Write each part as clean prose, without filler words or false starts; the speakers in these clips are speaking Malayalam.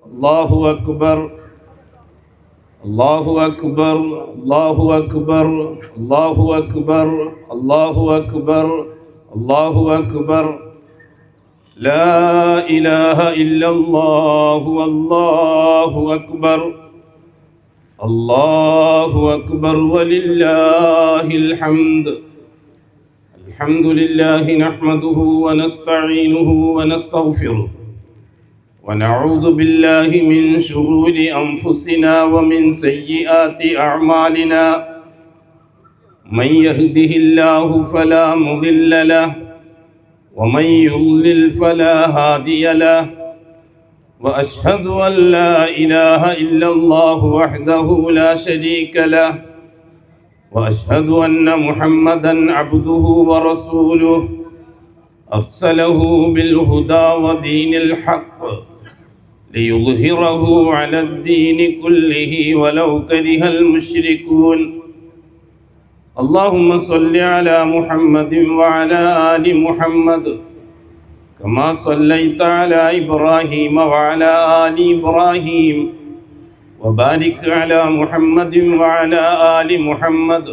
الله أكبر الله أكبر الله أكبر الله أكبر الله أكبر الله أكبر لا إله إلا الله والله أكبر الله أكبر ولله الحمد. الحمد لله نحمده ونستعينه ونستغفره ونعوذ بالله من شرور أنفسنا ومن سيئات أعمالنا. من يهده الله فلا مضل له ومن يضلل فلا هادي له. وأشهد أن لا إله إلا الله وحده لا شريك له وأشهد أن محمدا عبده ورسوله أرسله بالهدى ودين الحق ليظهره على الدين كله ولو كره المشركون. اللهم صل على محمد وعلى آل محمد كما صليت على إبراهيم وعلى آل إبراهيم وبارك على محمد وعلى آل محمد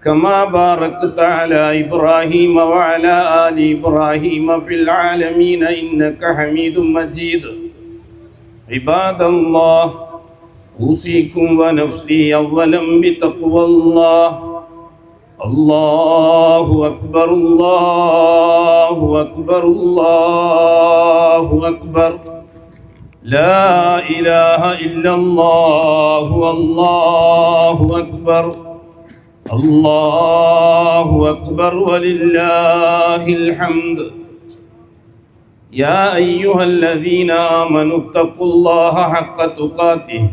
كما باركت على إبراهيم وعلى آل إبراهيم في العالمين إنك حميد مجيد. عباد الله أوصيكم ونفسي أولا بتقوى الله. الله أكبر الله أكبر الله أكبر لا إله إلا الله والله أكبر الله أكبر ولله الحمد. يا أيها الذين آمنوا اتقوا الله حق تقاته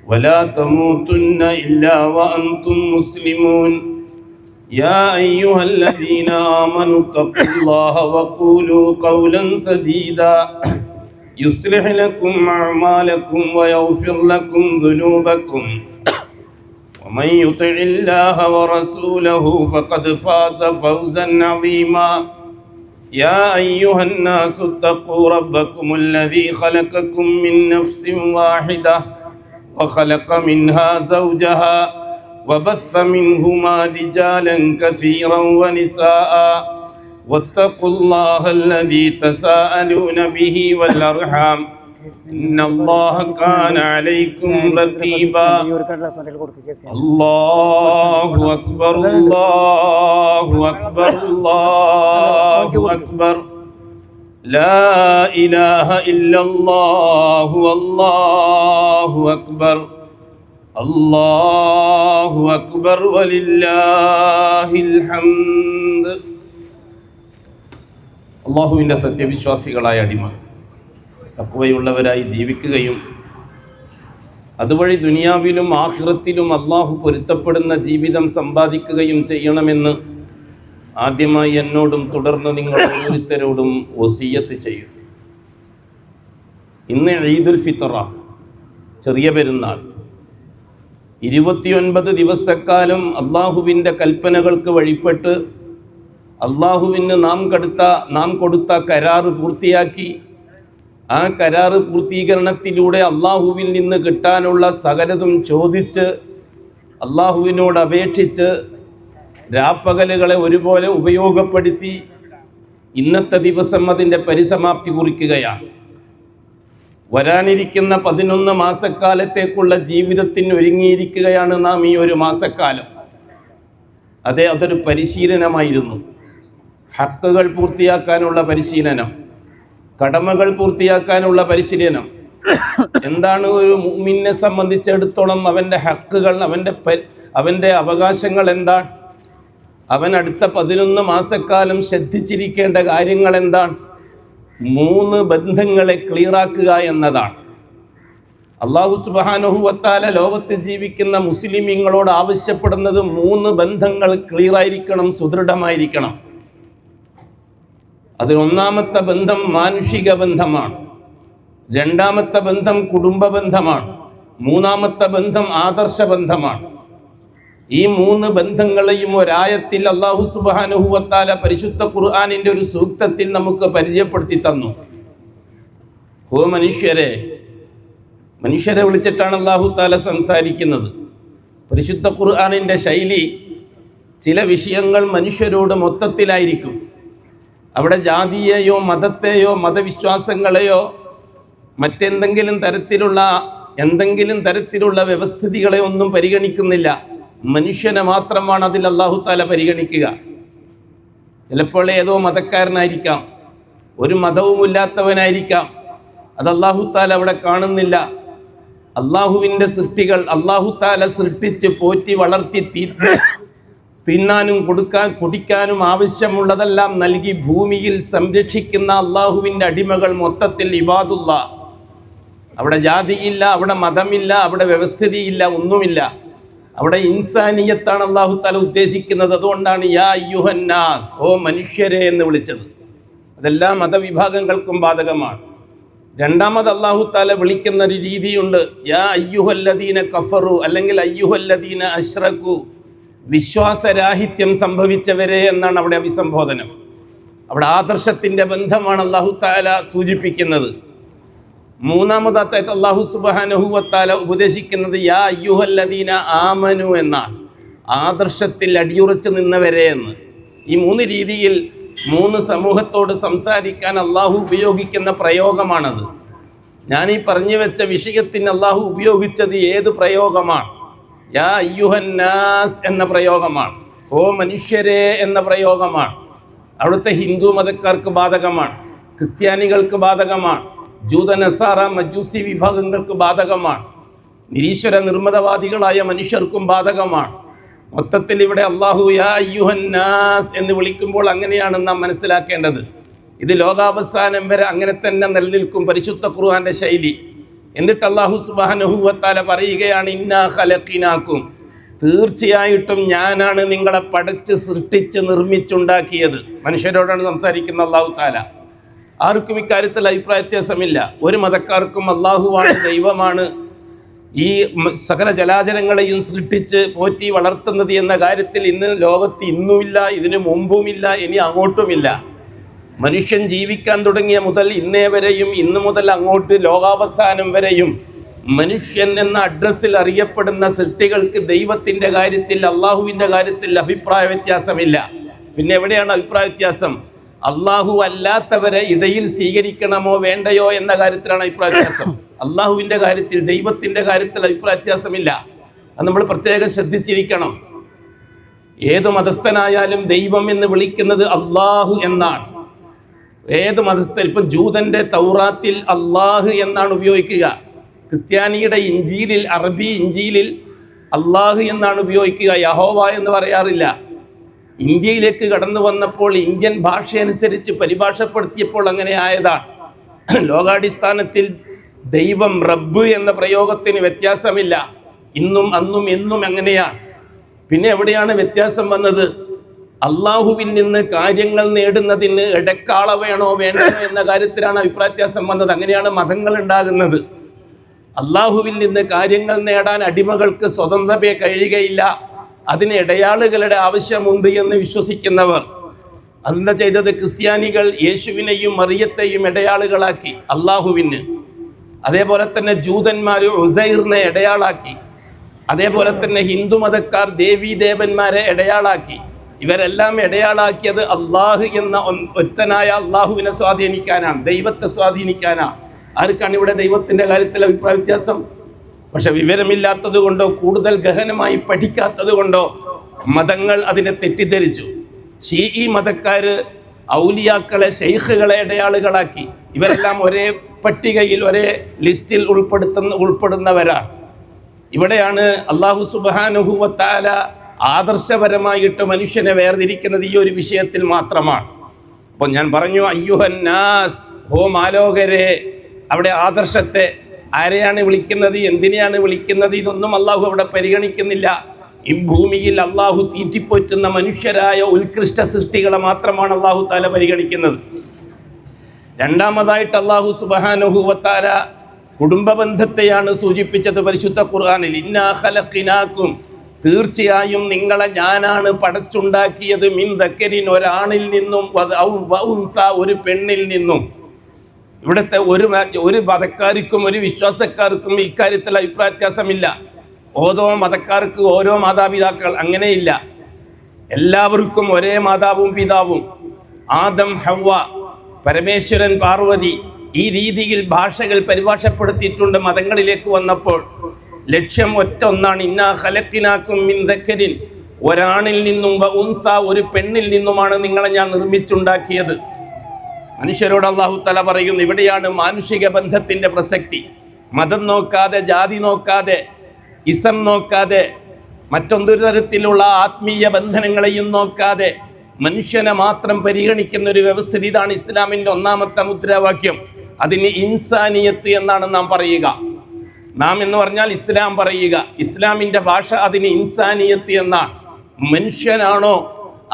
ولا تموتن إلا وأنتم مسلمون. يا أيها الذين آمنوا اتقوا الله وقولوا قولا سديدا يصلح لكم أعمالكم ويغفر لكم ذنوبكم ومن يطع الله ورسوله فقد فاز فوزا عظيما. يا أيها الناس اتقوا ربكم الذي خلقكم من نفس واحدة وخلق منها زوجها وبث منهما رجالا كثيرا ونساء واتقوا الله الذي تساءلون به والأرحام إن الله كان عليكم رقيبا. الله أكبر الله أكبر الله أكبر لا إله إلا الله والله أكبر الله أكبر ولله الحمد. അല്ലാഹുവിൻ്റെ സത്യവിശ്വാസികളായ അടിമകൾ തഖ്വയുള്ളവരായി ജീവിക്കുകയും അതുവഴി ദുനിയാവിലും ആഖിറത്തിലും അല്ലാഹു പൊരുത്തപ്പെടുന്ന ജീവിതം സമ്പാദിക്കുകയും ചെയ്യണമെന്ന് ആദ്യമായി എന്നോടും തുടർന്ന് നിങ്ങൾ ഓരോരുത്തരോടും വസിയ്യത്ത് ചെയ്യും. ഇന്ന് ഈദുൽ ഫിത്റ, ചെറിയ പെരുന്നാൾ. 29 ദിവസക്കാലം അള്ളാഹുവിൻ്റെ കൽപ്പനകൾക്ക് വഴിപ്പെട്ട് അള്ളാഹുവിന് നാം കൊടുത്ത കരാറ് പൂർത്തിയാക്കി ആ കരാറ് പൂർത്തീകരണത്തിലൂടെ അള്ളാഹുവിൽ നിന്ന് കിട്ടാനുള്ള സകലതും ചോദിച്ച് അള്ളാഹുവിനോട് അപേക്ഷിച്ച് രാപ്പകലുകളെ ഒരുപോലെ ഉപയോഗപ്പെടുത്തി ഇന്നത്തെ ദിവസം അതിൻ്റെ പരിസമാപ്തി കുറിക്കുകയാണ്. വരാനിരിക്കുന്ന 11 മാസക്കാലത്തേക്കുള്ള ജീവിതത്തിന് ഒരുങ്ങിയിരിക്കുകയാണ് നാം ഈ ഒരു മാസക്കാലം. അതൊരു പരിശീലനമായിരുന്നു. ഹക്കുകൾ പൂർത്തിയാക്കാനുള്ള പരിശീലനം, കടമകൾ പൂർത്തിയാക്കാനുള്ള പരിശീലനം. എന്താണ് ഒരു മുഅ്മിനെ സംബന്ധിച്ചിടത്തോളം അവൻ്റെ ഹക്കുകൾ, അവൻ്റെ അവകാശങ്ങൾ എന്താണ്? അവൻ അടുത്ത 11 മാസക്കാലം ശ്രദ്ധിച്ചിരിക്കേണ്ട കാര്യങ്ങൾ എന്താണ്? 3 ബന്ധങ്ങളെ ക്ലിയറാക്കുക എന്നതാണ്. അല്ലാഹു സുബ്ഹാനഹു വ തആല ലോകത്ത് ജീവിക്കുന്ന മുസ്ലിമീങ്ങളോട് ആവശ്യപ്പെടുന്നത് 3 ബന്ധങ്ങൾ ക്ലിയറായിരിക്കണം, സുദൃഢമായിരിക്കണം. അതിൽ ഒന്നാമത്തെ ബന്ധം മാനുഷിക ബന്ധമാണ്, രണ്ടാമത്തെ ബന്ധം കുടുംബ ബന്ധമാണ്, മൂന്നാമത്തെ ബന്ധം ആദർശ ബന്ധമാണ്. ഈ 3 ബന്ധങ്ങളെയും ഒരായത്തിൽ അല്ലാഹു സുബ്ഹാനഹു വ തആല പരിശുദ്ധ ഖുർആനിൻ്റെ ഒരു സൂക്തത്തിൽ നമുക്ക് പരിചയപ്പെടുത്തി തന്നു. ഓ മനുഷ്യരെ, മനുഷ്യരെ വിളിച്ചിട്ടാണ് അല്ലാഹു തആല സംസാരിക്കുന്നത്. പരിശുദ്ധ ഖുർആനിൻ്റെ ശൈലി ചില വിഷയങ്ങൾ മനുഷ്യരോട് മൊത്തത്തിലായിരിക്കും. അവിടെ ജാതിയെയോ മതത്തെയോ മതവിശ്വാസങ്ങളെയോ മറ്റെന്തെങ്കിലും തരത്തിലുള്ള വ്യവസ്ഥിതികളെ ഒന്നും പരിഗണിക്കുന്നില്ല. മനുഷ്യനെ മാത്രമാണ് അതിൽ അല്ലാഹു തആല പരിഗണിക്കുക. ചിലപ്പോൾ ഏതോ മതക്കാരനായിരിക്കാം, ഒരു മതവുമില്ലാത്തവനായിരിക്കാം, അത് അല്ലാഹു തആല അവിടെ കാണുന്നില്ല. അള്ളാഹുവിൻ്റെ സൃഷ്ടികൾ അല്ലാഹു തആല സൃഷ്ടിച്ച് പോറ്റി വളർത്തി തിന്നാനും കുടിക്കാനും ആവശ്യമുള്ളതെല്ലാം നൽകി ഭൂമിയിൽ സംരക്ഷിക്കുന്ന അള്ളാഹുവിൻ്റെ അടിമകൾ മൊത്തത്തിൽ ഇബാദുല്ലാ. അവിടെ ജാതിയില്ല, അവിടെ മതമില്ല, അവിടെ വ്യവസ്ഥിതിയില്ല, ഒന്നുമില്ല. അവിടെ ഇൻസാനിയത്താണ് അല്ലാഹു തആല ഉദ്ദേശിക്കുന്നത്. അതുകൊണ്ടാണ് യാ അയ്യുഹന്നാസ്, ഓ മനുഷ്യരെ എന്ന് വിളിച്ചത്. അതെല്ലാ മതവിഭാഗങ്ങൾക്കും ബാധകമാണ്. രണ്ടാമത് അല്ലാഹു തആല വിളിക്കുന്ന ഒരു രീതിയുണ്ട്, യാ അയ്യുഹല്ലദീന കഫറു, അല്ലെങ്കിൽ അയ്യുഹല്ലദീന അശ്റകു, വിശ്വാസരാഹിത്യം സംഭവിച്ചവരെ എന്നാണ് അവിടെ അഭിസംബോധനം. അവിടെ ആദർശത്തിൻ്റെ ബന്ധമാണ് അല്ലാഹു തആല സൂചിപ്പിക്കുന്നത്. മൂന്നാമതായിട്ട് അല്ലാഹു സുബ്ഹാനഹു വ തആല ഉപദേശിക്കുന്നത് യാ അയ്യുഹല്ലദീന ആമനു എന്നാണ്, ആദർശത്തിൽ അടിയുറച്ചു നിന്നവരെ എന്ന്. ഈ മൂന്ന് രീതിയിൽ മൂന്ന് സമൂഹത്തോട് സംസാരിക്കാൻ അല്ലാഹു ഉപയോഗിക്കുന്ന പ്രയോഗമാണത്. ഞാനീ പറഞ്ഞു വെച്ച വിഷയത്തിന് അല്ലാഹു ഉപയോഗിച്ചത് ഏത് പ്രയോഗമാണ്? യാ അയ്യുഹന്നാസ് എന്ന പ്രയോഗമാണ്, ഓ മനുഷ്യരെ എന്ന പ്രയോഗമാണ്. അവിടുത്തെ ഹിന്ദു മതക്കാർക്ക് ബാധകമാണ്, ക്രിസ്ത്യാനികൾക്ക് ബാധകമാണ്, ജൂത നസാറ മജൂസി വിഭാഗങ്ങൾക്ക് ബാധകമാണ്, നിരീശ്വര നിർമ്മതവാദികളായ മനുഷ്യർക്കും ബാധകമാണ്. മൊത്തത്തിൽ ഇവിടെ അല്ലാഹു യാ അയ്യുഹന്നാസ് എന്ന് വിളിക്കുമ്പോൾ അങ്ങനെയാണ് നാം മനസ്സിലാക്കേണ്ടത്. ഇത് ലോകാവസാനം വരെ അങ്ങനെ തന്നെ നിലനിൽക്കും പരിശുദ്ധ ഖുർആന്റെ ശൈലി. എന്നിട്ട് അല്ലാഹു സുബ്ഹാനഹു വ തആല പറയുകയാണ്, ഇന്നാ ഖലഖിനാക്കും, തീർച്ചയായിട്ടും ഞാനാണ് നിങ്ങളെ പടച്ച് സൃഷ്ടിച്ച് നിർമ്മിച്ചുണ്ടാക്കിയത്. മനുഷ്യരോടാണ് സംസാരിക്കുന്ന അല്ലാഹു തആല. ആർക്കും ഇക്കാര്യത്തിൽ അഭിപ്രായ വ്യത്യാസമില്ല. ഒരു മതക്കാർക്കും അല്ലാഹുവാണ് ദൈവമാണ് ഈ സകല ജലാചരങ്ങളെയും സൃഷ്ടിച്ച് പോറ്റി വളർത്തുന്നത് എന്ന കാര്യത്തിൽ ഇന്ന് ലോകത്ത് ഇന്നുമില്ല, ഇതിനു മുമ്പുമില്ല, ഇനി അങ്ങോട്ടുമില്ല. മനുഷ്യൻ ജീവിക്കാൻ തുടങ്ങിയ മുതൽ ഇന്നേ വരെയും ഇന്നു മുതൽ അങ്ങോട്ട് ലോകാവസാനം വരെയും മനുഷ്യൻ എന്ന അഡ്രസ്സിൽ അറിയപ്പെടുന്ന സൃഷ്ടികൾക്ക് ദൈവത്തിൻ്റെ കാര്യത്തിൽ അള്ളാഹുവിൻ്റെ കാര്യത്തിൽ അഭിപ്രായ വ്യത്യാസമില്ല. പിന്നെ എവിടെയാണ് അഭിപ്രായ വ്യത്യാസം? അള്ളാഹു അല്ലാത്തവരെ ഇടയിൽ സ്വീകരിക്കണമോ വേണ്ടയോ എന്ന കാര്യത്തിലാണ് അഭിപ്രായ വ്യത്യാസം. അള്ളാഹുവിൻ്റെ കാര്യത്തിൽ ദൈവത്തിൻ്റെ കാര്യത്തിൽ അഭിപ്രായ വ്യത്യാസമില്ല. അത് നമ്മൾ പ്രത്യേകം ശ്രദ്ധിച്ചിരിക്കണം. ഏത് മതസ്ഥനായാലും ദൈവം എന്ന് വിളിക്കുന്നത് അള്ളാഹു എന്നാണ്. ഏത് മതസ്ഥൻ, ഇപ്പം ജൂതൻ്റെ തൗറാത്തിൽ അള്ളാഹ് എന്നാണ് ഉപയോഗിക്കുക. ക്രിസ്ത്യാനിയുടെ ഇഞ്ചീലിൽ, അറബി ഇഞ്ചീലിൽ അള്ളാഹ് എന്നാണ് ഉപയോഗിക്കുക, യഹോവ എന്ന് പറയാറില്ല. ഇന്ത്യയിലേക്ക് കടന്നു വന്നപ്പോൾ ഇന്ത്യൻ ഭാഷയനുസരിച്ച് പരിഭാഷപ്പെടുത്തിയപ്പോൾ അങ്ങനെ ആയതാണ്. ലോകാടിസ്ഥാനത്തിൽ ദൈവം റബ്ബ് എന്ന പ്രയോഗത്തിന് വ്യത്യാസമില്ല. ഇന്നും അന്നും എന്നും അങ്ങനെയാണ്. പിന്നെ എവിടെയാണ് വ്യത്യാസം വന്നത്? അള്ളാഹുവിൽ നിന്ന് കാര്യങ്ങൾ നേടുന്നതിന് ഇടക്കാള വേണോ വേണ്ടോ എന്ന കാര്യത്തിലാണ് അഭിപ്രായ വ്യത്യാസം വന്നത്. അങ്ങനെയാണ് മതങ്ങൾ ഉണ്ടാകുന്നത്. അള്ളാഹുവിൽ നിന്ന് കാര്യങ്ങൾ നേടാൻ അടിമകൾക്ക് സ്വതന്ത്രമേ കഴിയുകയില്ല, അതിന് ഇടയാളുകളുടെ ആവശ്യമുണ്ട് എന്ന് വിശ്വസിക്കുന്നവർ അതെന്താ ചെയ്തത്? ക്രിസ്ത്യാനികൾ യേശുവിനെയും മറിയത്തെയും ഇടയാളുകളാക്കി അള്ളാഹുവിന്. അതേപോലെ തന്നെ ജൂതന്മാർ ഉസൈറിനെ ഇടയാളാക്കി. അതേപോലെ തന്നെ ഹിന്ദു മതക്കാർ ദേവീദേവന്മാരെ ഇടയാളാക്കി. ഇവരെല്ലാം ഇടയാളാക്കിയത് അള്ളാഹു എന്ന ഒറ്റനായ അള്ളാഹുവിനെ സ്വാധീനിക്കാനാണ്, ദൈവത്തെ സ്വാധീനിക്കാനാണ്. ആർക്കാണ് ഇവിടെ ദൈവത്തിൻ്റെ കാര്യത്തിൽ അഭിപ്രായ വ്യത്യാസം? പക്ഷെ വിവരമില്ലാത്തത് കൊണ്ടോ കൂടുതൽ ഗഹനമായി പഠിക്കാത്തത് കൊണ്ടോ മതങ്ങൾ അതിനെ തെറ്റിദ്ധരിച്ചു. ഷീഈ മതക്കാർ ഔലിയാക്കളെ, ശൈഖുകളെ ഇടയാളുകളാക്കി. ഇവരെല്ലാം ഒരേ പട്ടികയിൽ, ഒരേ ലിസ്റ്റിൽ ഉൾപ്പെടുന്നവരാണ്. ഇവിടെയാണ് അല്ലാഹു സുബ്ഹാനഹു വ തആല ആദർശപരമായിട്ട് മനുഷ്യനെ വേർതിരിക്കുന്നത് ഈ ഒരു വിഷയത്തിൽ മാത്രമാണ്. അപ്പോൾ ഞാൻ പറഞ്ഞു അയ്യുഹന്നാസ്, ഹോ മാലോകരെ. അവിടെ ആദർശത്തെ ആരെയാണ് വിളിക്കുന്നത്, എന്തിനെയാണ് വിളിക്കുന്നത്, ഇതൊന്നും അള്ളാഹു അവിടെ പരിഗണിക്കുന്നില്ല. ഈ ഭൂമിയിൽ അള്ളാഹു തീറ്റിപ്പോറ്റുന്ന മനുഷ്യരായ ഉത്കൃഷ്ട സൃഷ്ടികളെ മാത്രമാണ് അള്ളാഹു തആല പരിഗണിക്കുന്നത്. രണ്ടാമതായിട്ട് അല്ലാഹു സുബ്ഹാനഹു വ തആല കുടുംബ ബന്ധത്തെയാണ് സൂചിപ്പിച്ചത് പരിശുദ്ധ ഖുർആനിൽ. ഇന്നാ ഖലഖിനാക്കും, തീർച്ചയായും നിങ്ങളെ ഞാനാണ് പടച്ചുണ്ടാക്കിയത്, മിൻ ദക്കരിൻ, ഒരാണിൽ നിന്നും, വ ഉൻസ, ഒരു പെണ്ണിൽ നിന്നും. ഇവിടുത്തെ ഒരു മതക്കാർക്കും ഒരു വിശ്വാസക്കാർക്കും ഇക്കാര്യത്തിൽ അഭിപ്രായ വ്യത്യാസമില്ല. ഓരോ മതക്കാർക്ക് ഓരോ മാതാപിതാക്കൾ, അങ്ങനെയില്ല. എല്ലാവർക്കും ഒരേ മാതാവും പിതാവും, ആദം ഹവ്വ, പരമേശ്വരൻ പാർവതി. ഈ രീതിയിൽ ഭാഷകൾ പരിഭാഷപ്പെടുത്തിയിട്ടുണ്ട്. മതങ്ങളിലേക്ക് വന്നപ്പോൾ ലക്ഷ്യം ഒന്നാണ്. ഇന്നാ ഖലഖ്നാകും മിൻ ദക്കരിൻ, ഒരാണിൽ നിന്നും വ ഉൻസ, ഒരു പെണ്ണിൽ നിന്നുമാണ് നിങ്ങളെ ഞാൻ നിർമ്മിച്ചുണ്ടാക്കിയത്. മനുഷ്യരോട് അല്ലാഹു തആല പറയുന്നു, ഇവിടെയാണ് മാനുഷിക ബന്ധത്തിൻ്റെ പ്രസക്തി. മതം നോക്കാതെ, ജാതി നോക്കാതെ, ഇസം നോക്കാതെ, മറ്റൊരു തരത്തിലുള്ള ആത്മീയ ബന്ധനങ്ങളെയും നോക്കാതെ മനുഷ്യനെ മാത്രം പരിഗണിക്കുന്ന ഒരു വ്യവസ്ഥിതി. ഇതാണ് ഇസ്ലാമിൻ്റെ ഒന്നാമത്തെ മുദ്രാവാക്യം. അതിന് ഇൻസാനിയത്ത് എന്നാണ് നാം പറയുക. നാം എന്ന് പറഞ്ഞാൽ ഇസ്ലാം പറയുക. ഇസ്ലാമിൻ്റെ ഭാഷ അതിന് ഇൻസാനിയത്ത് എന്നാണ്. മനുഷ്യനാണോ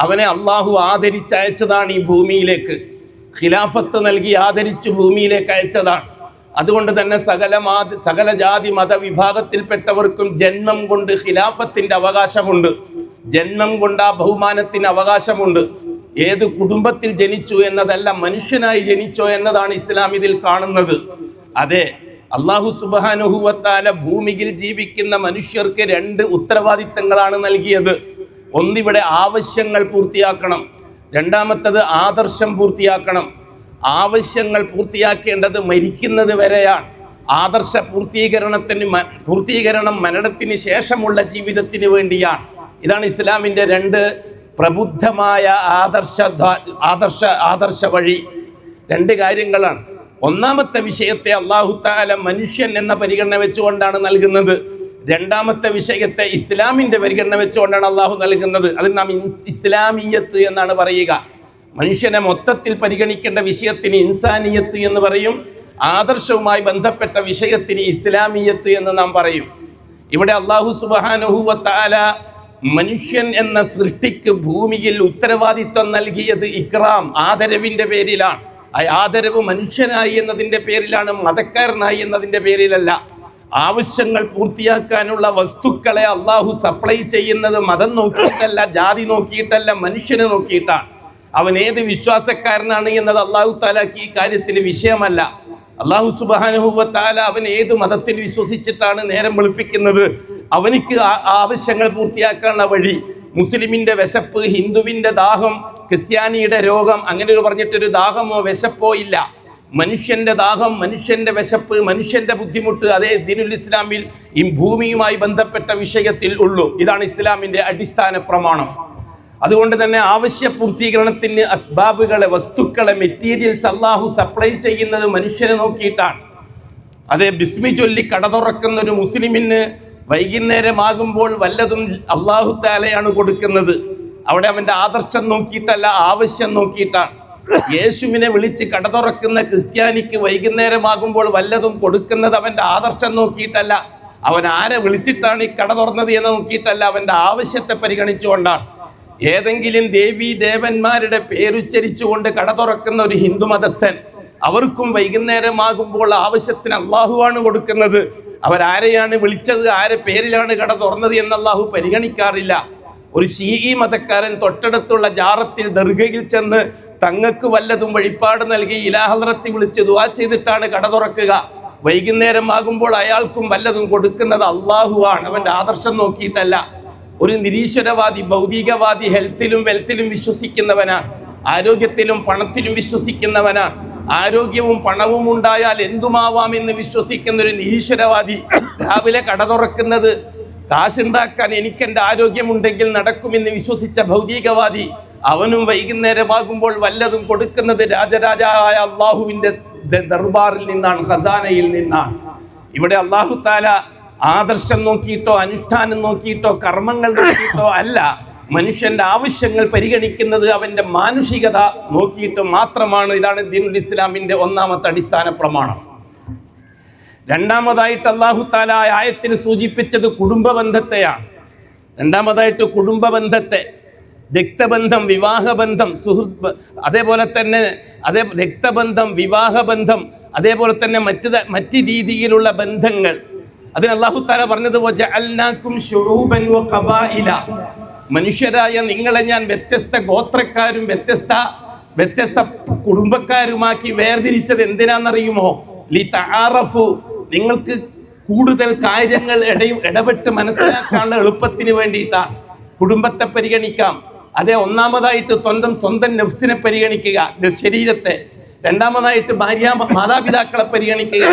അവനെ അള്ളാഹു ആദരിച്ചയച്ചതാണ് ഈ ഭൂമിയിലേക്ക്. ഖിലാഫത്ത് നൽകി ആദരിച്ച് ഭൂമിയിലേക്ക് അയച്ചതാണ്. അതുകൊണ്ട് തന്നെ സകല ജാതി മതവിഭാഗത്തിൽപ്പെട്ടവർക്കും ജന്മം കൊണ്ട് ഖിലാഫത്തിൻ്റെ അവകാശമുണ്ട്. ജന്മം കൊണ്ട് ആ ബഹുമാനത്തിന് അവകാശമുണ്ട്. ഏത് കുടുംബത്തിൽ ജനിച്ചു എന്നതല്ല, മനുഷ്യനായി ജനിച്ചോ എന്നതാണ് ഇസ്ലാം ഇതിൽ കാണുന്നത്. അതെ, അല്ലാഹു സുബ്ഹാനഹു വ തആല ഭൂമിയിൽ ജീവിക്കുന്ന മനുഷ്യർക്ക് 2 ഉത്തരവാദിത്തങ്ങളാണ് നൽകിയത്. ഒന്നിവിടെ ആവശ്യങ്ങൾ പൂർത്തിയാക്കണം, രണ്ടാമത്തത് ആദർശം പൂർത്തിയാക്കണം. ആവശ്യങ്ങൾ പൂർത്തിയാക്കേണ്ടത് മരിക്കുന്നത് വരെയാണ്. ആദർശ പൂർത്തീകരണം മരണത്തിന് ശേഷമുള്ള ജീവിതത്തിന് വേണ്ടിയാണ്. ഇതാണ് ഇസ്ലാമിൻ്റെ 2 പ്രബുദ്ധമായ ആദർശ വഴി. 2 കാര്യങ്ങളാണ്. ഒന്നാമത്തെ വിഷയത്തെ അല്ലാഹു തആല മനുഷ്യൻ എന്ന പരിഗണന വെച്ചുകൊണ്ടാണ് നൽകുന്നത്. രണ്ടാമത്തെ വിഷയത്തെ ഇസ്ലാമിൻ്റെ പരിഗണന വെച്ചുകൊണ്ടാണ് അല്ലാഹു നൽകുന്നത്. അതിന് നാം ഇസ്ലാമിയത്ത് എന്നാണ് പറയുക. മനുഷ്യനെ മൊത്തത്തിൽ പരിഗണിക്കേണ്ട വിഷയത്തിന് ഇൻസാനിയത്ത് എന്ന് പറയും. ആദർശവുമായി ബന്ധപ്പെട്ട വിഷയത്തിന് ഇസ്ലാമിയത്ത് എന്ന് നാം പറയും. ഇവിടെ അല്ലാഹു സുബ്ഹാനഹു വ തആല മനുഷ്യൻ എന്ന സൃഷ്ടിക്ക് ഭൂമിയിൽ ഉത്തരവാദിത്വം നൽകിയത് ഇക്റാം, ആദരവിൻ്റെ പേരിലാണ്. ആദരവ് മനുഷ്യനായി എന്നതിൻ്റെ പേരിലാണ്, മതക്കാരനായി എന്നതിൻ്റെ പേരിലല്ല. ആവശ്യങ്ങൾ പൂർത്തിയാക്കാനുള്ള വസ്തുക്കളെ അള്ളാഹു സപ്ലൈ ചെയ്യുന്നത് മതം നോക്കിയിട്ടല്ല, ജാതി നോക്കിയിട്ടല്ല, മനുഷ്യനെ നോക്കിയിട്ടാണ്. അവൻ ഏത് വിശ്വാസക്കാരനാണ് എന്നത് അള്ളാഹു തആലക്ക് ഈ കാര്യത്തിൽ വിഷയമല്ല. അള്ളാഹു സുബ്ഹാനഹു വ തആല അവൻ ഏത് മതത്തിൽ വിശ്വസിച്ചിട്ടാണ് നേരം വെളുപ്പിക്കുന്നത്, അവനിക്ക് ആവശ്യങ്ങൾ പൂർത്തിയാക്കാനുള്ള വഴി. മുസ്ലിമിൻ്റെ വിശപ്പ്, ഹിന്ദുവിൻ്റെ ദാഹം, ക്രിസ്ത്യാനിയുടെ രോഗം, അങ്ങനെ പറഞ്ഞിട്ടൊരു ദാഹമോ വിശപ്പോ ഇല്ല. മനുഷ്യൻ്റെ ദാഹം, മനുഷ്യൻ്റെ വിശപ്പ്, മനുഷ്യൻ്റെ ബുദ്ധിമുട്ട് അതേ ദീനുൽ ഇസ്ലാമിൽ ഈ ഭൂമിയുമായി ബന്ധപ്പെട്ട വിഷയത്തിൽ ഉള്ളൂ. ഇതാണ് ഇസ്ലാമിൻ്റെ അടിസ്ഥാന പ്രമാണം. അതുകൊണ്ട് തന്നെ ആവശ്യ പൂർത്തീകരണത്തിന് അസ്ബാബുകളെ, വസ്തുക്കളെ, മെറ്റീരിയൽസ് അല്ലാഹു സപ്ലൈ ചെയ്യുന്നത് മനുഷ്യനെ നോക്കിയിട്ടാണ്. അതേ ബിസ്മി ചൊല്ലി കട തുറക്കുന്ന ഒരു മുസ്ലിമിന് വൈകുന്നേരമാകുമ്പോൾ വല്ലതും അല്ലാഹു തആലയാണ് കൊടുക്കുന്നത്. അവിടെ അവൻ്റെ ആദർശം നോക്കിയിട്ടല്ല, ആവശ്യം നോക്കിയിട്ടാണ്. യേശുവിനെ വിളിച്ച് കട തുറക്കുന്ന ക്രിസ്ത്യാനിക്ക് വൈകുന്നേരമാകുമ്പോൾ വല്ലതും കൊടുക്കുന്നത് അവൻ്റെ ആദർശം നോക്കിയിട്ടല്ല, അവൻ ആരെ വിളിച്ചിട്ടാണ് ഈ കട തുറന്നത് എന്ന് നോക്കിയിട്ടല്ല, അവൻ്റെ ആവശ്യത്തെ പരിഗണിച്ചുകൊണ്ടാണ്. ഏതെങ്കിലും ദേവീ ദേവന്മാരുടെ പേരുച്ചരിച്ചുകൊണ്ട് കട തുറക്കുന്ന ഒരു ഹിന്ദു മതസ്ഥൻ, അവർക്കും വൈകുന്നേരമാകുമ്പോൾ ആവശ്യത്തിന് അള്ളാഹുവാണ് കൊടുക്കുന്നത്. അവരാരെയാണ് വിളിച്ചത്, ആരെ പേരിലാണ് കട തുറന്നത് എന്ന് അള്ളാഹു പരിഗണിക്കാറില്ല. ഒരു ശീഈ മതക്കാരൻ തൊട്ടടുത്തുള്ള ജാറത്തിൽ ദർഗയിൽ ചെന്ന് തങ്ങൾക്ക് വല്ലതും വഴിപാട് നൽകി ഇലാഹദ്റത്തി വിളിച്ച് ദുആ ചെയ്തിട്ടാണ് കട തുറക്കുക. വൈകുന്നേരം ആകുമ്പോൾ അയാൾക്കും വല്ലതും കൊടുക്കുന്നത് അള്ളാഹുവാണ്, അവൻ്റെ ആദർശം നോക്കിയിട്ടല്ല. ഒരു നിരീശ്വരവാദി, ഭൗതികവാദി ഹെൽത്തിലും വെൽത്തിലും വിശ്വസിക്കുന്നവനാണ്, ആരോഗ്യത്തിലും പണത്തിലും വിശ്വസിക്കുന്നവനാണ്. ആരോഗ്യവും പണവും ഉണ്ടായാൽ എന്തുമാവാമെന്ന് വിശ്വസിക്കുന്ന ഒരു നിരീശ്വരവാദി രാവിലെ കട തുറക്കുന്നത് കാശുണ്ടാക്കാൻ എനിക്കെൻ്റെ ആരോഗ്യമുണ്ടെങ്കിൽ നടക്കുമെന്ന് വിശ്വസിച്ച ഭൗതികവാദി അവനും വൈകുന്നേരമാകുമ്പോൾ വല്ലതും കൊടുക്കുന്നത് രാജരാജാവായ അള്ളാഹുവിൻ്റെ ദർബാറിൽ നിന്നാണ്, ഖസാനയിൽ നിന്നാണ്. ഇവിടെ അള്ളാഹു തആല ആദർശം നോക്കിയിട്ടോ അനുഷ്ഠാനം നോക്കിയിട്ടോ കർമ്മങ്ങൾ നോക്കിയിട്ടോ അല്ല, മനുഷ്യൻ്റെ ആവശ്യങ്ങൾ പരിഗണിക്കുന്നത് അവൻ്റെ മാനുഷികത നോക്കിയിട്ട് മാത്രമാണ്. ഇതാണ് ദീനുൽ ഇസ്ലാമിൻ്റെ ഒന്നാമത്തെ അടിസ്ഥാന പ്രമാണം. രണ്ടാമതായിട്ട് അല്ലാഹു തആല ആയത്തിന് സൂചിപ്പിച്ചത് കുടുംബബന്ധത്തെയാണ്. രണ്ടാമതായിട്ട് കുടുംബബന്ധത്തെ, രക്തബന്ധം, വിവാഹബന്ധം, അതേപോലെ തന്നെ രക്തബന്ധം, വിവാഹബന്ധം, അതേപോലെ തന്നെ മറ്റ് രീതിയിലുള്ള ബന്ധങ്ങൾ. അതിന് അല്ലാഹു തആല പറഞ്ഞത് വജഅൽനാകും ശുഊബൻ വഖബായില, മനുഷ്യരായ നിങ്ങളെ ഞാൻ വ്യത്യസ്ത ഗോത്രക്കാരും വ്യത്യസ്ത വ്യത്യസ്ത കുടുംബക്കാരുമാക്കി വേർതിരിച്ചത് എന്തിനാണെന്നറിയുമോ? ലി തആറഫു, നിങ്ങൾക്ക് കൂടുതൽ കാര്യങ്ങൾ ഇടപെട്ട് മനസ്സിലാക്കാനുള്ള എളുപ്പത്തിന് വേണ്ടിയിട്ടാണ്. കുടുംബത്തെ പരിഗണിക്കാം. അതേ, ഒന്നാമതായിട്ട് സ്വന്തം നഫ്സിനെ പരിഗണിക്കുക, ശരീരത്തെ. രണ്ടാമതായിട്ട് മാതാപിതാക്കളെ പരിഗണിക്കുക.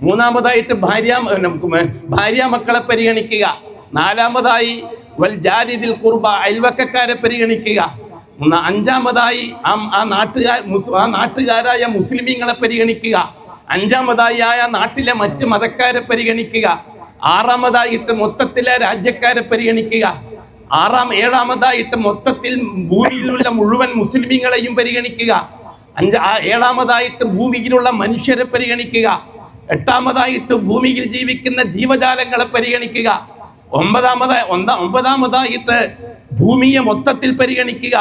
മൂന്നാമതായിട്ട് ഭാര്യ മക്കളെ പരിഗണിക്കുക. നാലാമതായി വൽ ജാരിദിൽ ഖുർബ, അയൽവക്കക്കാരെ പരിഗണിക്കുക. അഞ്ചാമതായി ആ നാട്ടുകാരായ മുസ്ലിമീങ്ങളെ പരിഗണിക്കുക. അഞ്ചാമതായി ആ നാട്ടിലെ മറ്റ് മതക്കാരെ പരിഗണിക്കുക. ആറാമതായിട്ട് മൊത്തത്തിലെ രാജ്യക്കാരെ പരിഗണിക്കുക. ഏഴാമതായിട്ട് മൊത്തത്തിൽ ഭൂമിയിലുള്ള മുഴുവൻ മുസ്ലിമീങ്ങളെയും പരിഗണിക്കുക. ഏഴാമതായിട്ട് ഭൂമിയിലുള്ള മനുഷ്യരെ പരിഗണിക്കുക. എട്ടാമതായിട്ട് ഭൂമിയിൽ ജീവിക്കുന്ന ജീവജാലങ്ങളെ പരിഗണിക്കുക. ഒമ്പതാമതായിട്ട് ഭൂമിയെ മൊത്തത്തിൽ പരിഗണിക്കുക.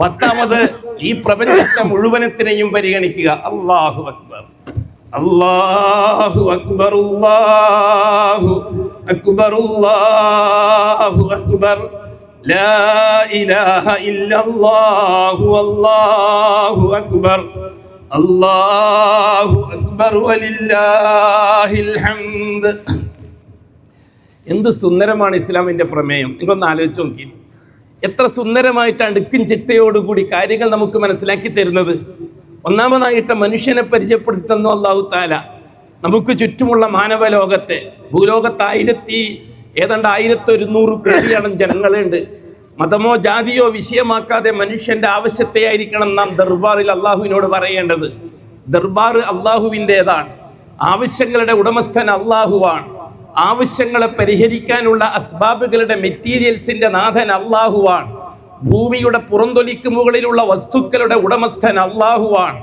പത്താമത് ഈ പ്രപഞ്ചത്തെ മുഴുവനത്തിനെയും പരിഗണിക്കുക. അല്ലാഹു അക്ബർ, അല്ലാഹു അക്ബർ, അല്ലാഹു അക്ബർ, അല്ലാഹു അക്ബർ, ലാ ഇലാഹ ഇല്ലല്ലാഹു, അല്ലാഹു അക്ബർ, അല്ലാഹു അക്ബർ, വലില്ലാഹിൽ ഹംദ്. എന്ത് സുന്ദരമാണ് ഇസ്ലാമിൻ്റെ പ്രമേയം! നിങ്ങളൊന്ന് ആലോചിച്ച് നോക്കി. എത്ര സുന്ദരമായിട്ട് അടുക്കും ചിട്ടയോടുകൂടി കാര്യങ്ങൾ നമുക്ക് മനസ്സിലാക്കി തരുന്നത്. ഒന്നാമതായിട്ട് മനുഷ്യനെ പരിചയപ്പെടുത്തുന്നു അല്ലാഹു തആല. നമുക്ക് ചുറ്റുമുള്ള മാനവലോകത്തെ, ഭൂലോകത്ത് 1100 കോടിയോളം ജനങ്ങളുണ്ട്. മതമോ ജാതിയോ വിഷയമാക്കാതെ മനുഷ്യന്റെ ആവശ്യത്തെയായിരിക്കണം നാം ദർബാറിൽ അള്ളാഹുവിനോട് പറയേണ്ടത്. ദർബാർ അള്ളാഹുവിൻ്റെതാണ്. ആവശ്യങ്ങളുടെ ഉടമസ്ഥൻ അള്ളാഹുവാണ്. ആവശ്യങ്ങളെ പരിഹരിക്കാനുള്ള അസ്ബാബുകളുടെ മെറ്റീരിയൽസിന്റെ നാഥൻ അള്ളാഹുവാണ്. ഭൂമിയുടെ പുറന്തൊലിക്ക് മുകളിലുള്ള വസ്തുക്കളുടെ ഉടമസ്ഥൻ അള്ളാഹുവാണ്.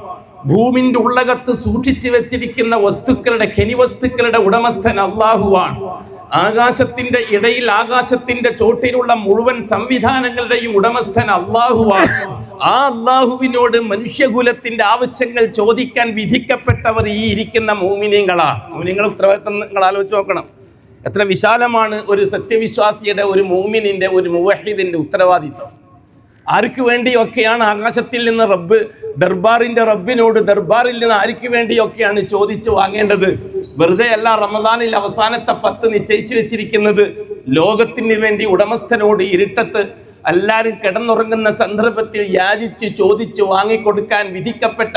ഭൂമിന്റെ ഉള്ളകത്ത് സൂക്ഷിച്ചു വെച്ചിരിക്കുന്ന വസ്തുക്കളുടെ ഖനിവസ്തുക്കളുടെ ഉടമസ്ഥൻ അള്ളാഹുവാണ്. ആകാശത്തിന്റെ ഇടയിൽ ആകാശത്തിന്റെ ചോട്ടിലുള്ള മുഴുവൻ സംവിധാനങ്ങളുടെയും ഉടമസ്ഥൻ അള്ളാഹുവാണ്. ആ അള്ളാഹുവിനോട് മനുഷ്യകുലത്തിന്റെ ആവശ്യങ്ങൾ ചോദിക്കാൻ വിധിക്കപ്പെട്ടവർ ഈ ഇരിക്കുന്ന മുഅ്മിനീങ്ങളാണ്. മുഅ്മിനീങ്ങൾ ഉത്തരവാദിത്തം നിങ്ങൾ ആലോചിച്ച് നോക്കണം. എത്ര വിശാലമാണ് ഒരു സത്യവിശ്വാസിയുടെ, ഒരു മുഅ്മിനിന്റെ, ഒരു മുവഹിദിന്റെ ഉത്തരവാദിത്വം. ആർക്ക് വേണ്ടിയൊക്കെയാണ് ആകാശത്തിൽ നിന്ന് റബ്ബ് ദർബാറിന്റെ റബ്ബിനോട് ദർബാറിൽ നിന്ന് ആർക്ക് വേണ്ടിയൊക്കെയാണ് ചോദിച്ചു വാങ്ങേണ്ടത്? വെറുതെ അല്ല റമദാനിൽ അവസാനത്തെ 10 നിശ്ചയിച്ചു വെച്ചിരിക്കുന്നത്. ലോകത്തിന് വേണ്ടി ഉടമസ്ഥനോട് ഇരുട്ടത്ത് എല്ലാവരും കിടന്നുറങ്ങുന്ന സന്ദർഭത്തിൽ യാചിച്ച് ചോദിച്ച് വാങ്ങിക്കൊടുക്കാൻ വിധിക്കപ്പെട്ട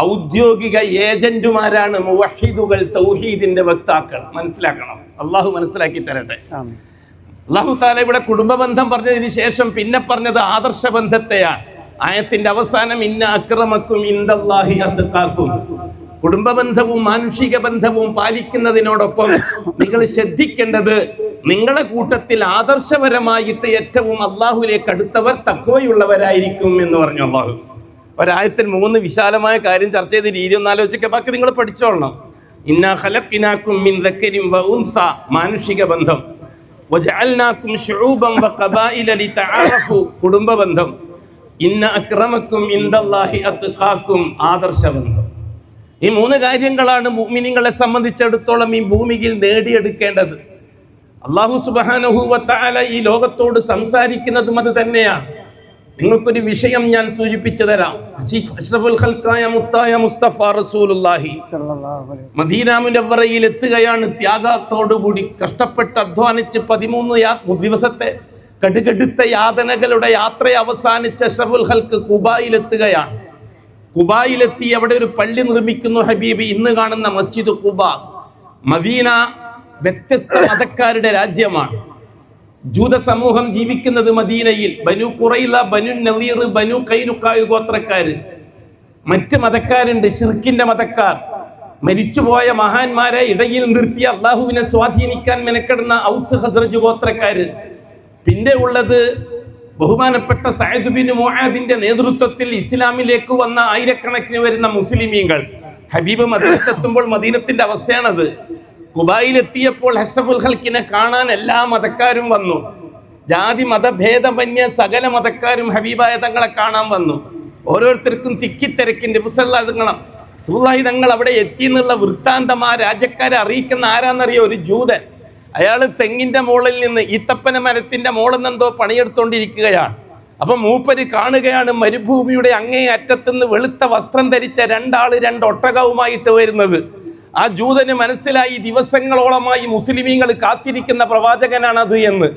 ഔദ്യോഗിക ഏജന്റുമാരാണ് മുവഹിദുകൾ, തൗഹീദിന്റെ വക്താക്കൾ. മനസ്സിലാക്കണം. അള്ളാഹു മനസ്സിലാക്കി തരട്ടെ. അല്ലാഹു തആല ഇവിടെ കുടുംബബന്ധം പറഞ്ഞതിന് ശേഷം പിന്നെ പറഞ്ഞത് ആദർശബന്ധത്തെയാണ്. ആയത്തിന്റെ അവസാനം ഇന്ന അക്രമക്കും ഇൻദല്ലാഹി അത്ഖാക്കും. കുടുംബബന്ധവും മാനുഷിക ബന്ധവും പാലിക്കുന്നതിനോടൊപ്പം നിങ്ങൾ ശ്രദ്ധിക്കേണ്ടത്, നിങ്ങളെ കൂട്ടത്തിൽ ആദർശപരമായിട്ട് ഏറ്റവും അള്ളാഹുവിലേക്ക് അടുത്തവർ തഖ്വയുള്ളവരായിരിക്കും എന്ന് പറഞ്ഞു അള്ളാഹു. ഒരായത്തിൽ 3 വിശാലമായ കാര്യം ചർച്ച ചെയ്ത രീതി ഒന്ന് ആലോചിക്കുക. ബാക്കി നിങ്ങൾ പഠിച്ചോളണം. ഇന്നാ ഖലഖ്നാകും മിൻ ദക്കരിൻ വ ഉൻസ, മാനുഷിക ബന്ധം. വജഅൽനാകും ശുഊബൻ വ ഖബായില ലിതആറഫു, കുടുംബ ബന്ധം. ഇന്ന അക്രമക്കും ഇൻദല്ലാഹി അത്ഖാക്കും, ആദർശ ബന്ധം. ഈ 3 കാര്യങ്ങളാണ് മുഅ്മിനീങ്ങളെ സംബന്ധിച്ചിടത്തോളം ഈ ഭൂമിയിൽ നേടിയെടുക്കേണ്ടത്. അല്ലാഹു സുബ്ഹാനഹു വ തആല ഈ ലോകത്തോട് സംസാരിക്കുന്നതും അത് തന്നെയാണ്. നിങ്ങൾക്കൊരു വിഷയം ഞാൻ സൂചിപ്പിച്ചു തരാം. അഷ്റഫുൽ ഖൽഖായ മുത്തായ മുസ്തഫ റസൂലുള്ളാഹി മദീന മുനവ്വറയിൽ എത്തുകയാണ്. ത്യാഗത്തോടുകൂടി കഷ്ടപ്പെട്ട് അധ്വാനിച്ച് 13 ദിവസത്തെ കടുകടുത്ത യാതനകളുടെ യാത്ര അവസാനിച്ച് അഷ്റഫുൽ ഖൽഖ് ഖുബായിലെത്തുകയാണ്. ഖുബായിലെത്തി അവിടെ ഒരു പള്ളി നിർമ്മിക്കുന്നു ഹബീബി. ഇന്ന് കാണുന്ന മസ്ജിദ് ഖുബ. മദീന വ്യത്യസ്ത മതക്കാരുടെ രാജ്യമാണ്. ജൂത സമൂഹം ജീവിക്കുന്നത് മദീനയിൽ. ബനു ഖുറൈള, ബനു നളീർ, ബനു ഖൈനുഖാ ഗോത്രക്കാര്. മറ്റ് മതക്കാരുണ്ട്, ശിർക്കിന്റെ മതക്കാർ. മരിച്ചുപോയ മഹാന്മാരെ ഇടയിൽ നിർത്തി അള്ളാഹുവിനെ സ്വാധീനിക്കാൻ മെനക്കെടുന്ന ഔസ് ഖസ്റജ് ഗോത്രക്കാര്. പിന്നെ ഉള്ളത് ബഹുമാനപ്പെട്ട സഅദ് ബിൻ മുആദിന്റെ നേതൃത്വത്തിൽ ഇസ്ലാമിലേക്ക് വന്ന ആയിരക്കണക്കിന് വരുന്ന മുസ്ലിമീങ്ങൾ. ഹബീബ് മദീനത്തെത്തുമ്പോൾ മദീനത്തിന്റെ അവസ്ഥയാണത്. ഖുബായിലെത്തിയപ്പോൾ അഷ്റഫുൽ ഖൽഖിനെ കാണാൻ എല്ലാ മതക്കാരും വന്നു. ജാതി മതഭേദമന്യേ സകല മതക്കാരും ഹബീബായ തങ്ങളെ കാണാൻ വന്നു. ഓരോരുത്തർക്കും തിക്കിത്തിരക്കിന്റെ റസൂലുള്ളാഹി തങ്ങൾ അവിടെ എത്തി എന്നുള്ള വൃത്താന്തം ആ രാജ്യക്കാരെ അറിയിക്കുന്ന ആരാന്നറിയോ? ഒരു ജൂതൻ. അയാൾ തെങ്ങിന്റെ മുകളിൽ നിന്ന് ഈത്തപ്പന മരത്തിന്റെ മുകളിൽ നിന്നെന്തോ പണിയെടുത്തോണ്ടിരിക്കുകയാണ്. അപ്പം മൂപ്പര് കാണുകയാണ് മരുഭൂമിയുടെ അങ്ങേ അറ്റത്തുനിന്ന് വെളുത്ത വസ്ത്രം ധരിച്ച രണ്ട് ഒട്ടകവുമായിട്ട് വരുന്നത്. ആ ജൂതന് മനസ്സിലായി ദിവസങ്ങളോളമായി മുസ്ലിമീങ്ങൾ കാത്തിരിക്കുന്ന പ്രവാചകനാണത് എന്ന്.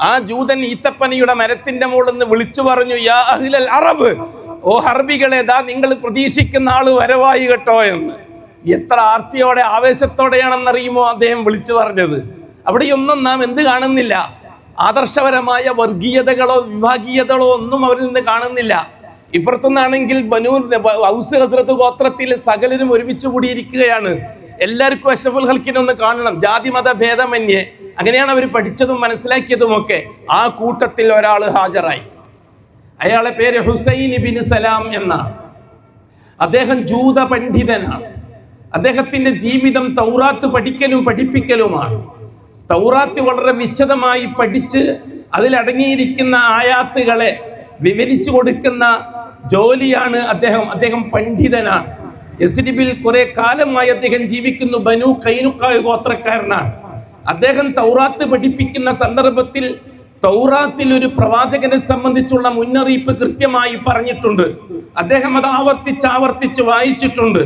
ആ ജൂതൻ ഈത്തപ്പനയുടെ മരത്തിന്റെ മുകളിൽ നിന്ന് വിളിച്ചു പറഞ്ഞു, യാ അഹ്ലൽ അറബ്, ഓ ഹർബികളെ, ദാ നിങ്ങൾ പ്രതീക്ഷിക്കുന്ന ആള് വരവായി കേട്ടോ എന്ന്. എത്ര ആർത്തിയോടെ ആവേശത്തോടെയാണെന്നറിയുമോ അദ്ദേഹം വിളിച്ചു പറഞ്ഞത്. അവിടെയൊന്നും നാം എന്ത് കാണുന്നില്ല? ആദർശപരമായ വർഗീയതകളോ വിഭാഗീയതകളോ ഒന്നും അവരിൽ നിന്ന് കാണുന്നില്ല. ഇപ്പുറത്തുനിന്നാണെങ്കിൽ ഔസ് ഹസ്രത്ത് ഗോത്രത്തിൽ സകലരും ഒരുമിച്ച് കൂടിയിരിക്കുകയാണ്. എല്ലാവർക്കും അഷ്റഫുൽ ഖൽക്കിനെ ഒന്ന് കാണണം, ജാതി മത ഭേദമന്യേ. അങ്ങനെയാണ് അവർ പഠിച്ചതും മനസ്സിലാക്കിയതുമൊക്കെ. ആ കൂട്ടത്തിൽ ഒരാൾ ഹാജരായി. അയാളെ പേര് ഹുസൈൻ ഇബ്നു സലാം എന്നാണ്. അദ്ദേഹം ജൂത പണ്ഡിതനാണ്. അദ്ദേഹത്തിന്റെ ജീവിതം തൗറാത്ത് പഠിക്കലും പഠിപ്പിക്കലുമാണ്. തൗറാത്ത് വളരെ വിശദമായി പഠിച്ച് അതിലടങ്ങിയിരിക്കുന്ന ആയാത്തുകളെ വിവരിച്ചു കൊടുക്കുന്ന ജോലിയാണ് അദ്ദേഹം പണ്ഡിതനാണ്. യസ്രിബിൽ കുറെ കാലമായി അദ്ദേഹം ജീവിക്കുന്നു. ബനു ഖൈനുഖാ ഗോത്രക്കാരനാണ്. അദ്ദേഹം തൗറാത്ത് പഠിപ്പിക്കുന്ന സന്ദർഭത്തിൽ തൗറാത്തിൽ ഒരു പ്രവാചകനെ സംബന്ധിച്ചുള്ള മുന്നറിയിപ്പ് കൃത്യമായി പറഞ്ഞിട്ടുണ്ട്. അദ്ദേഹം അത് ആവർത്തിച്ച് വായിച്ചിട്ടുണ്ട്.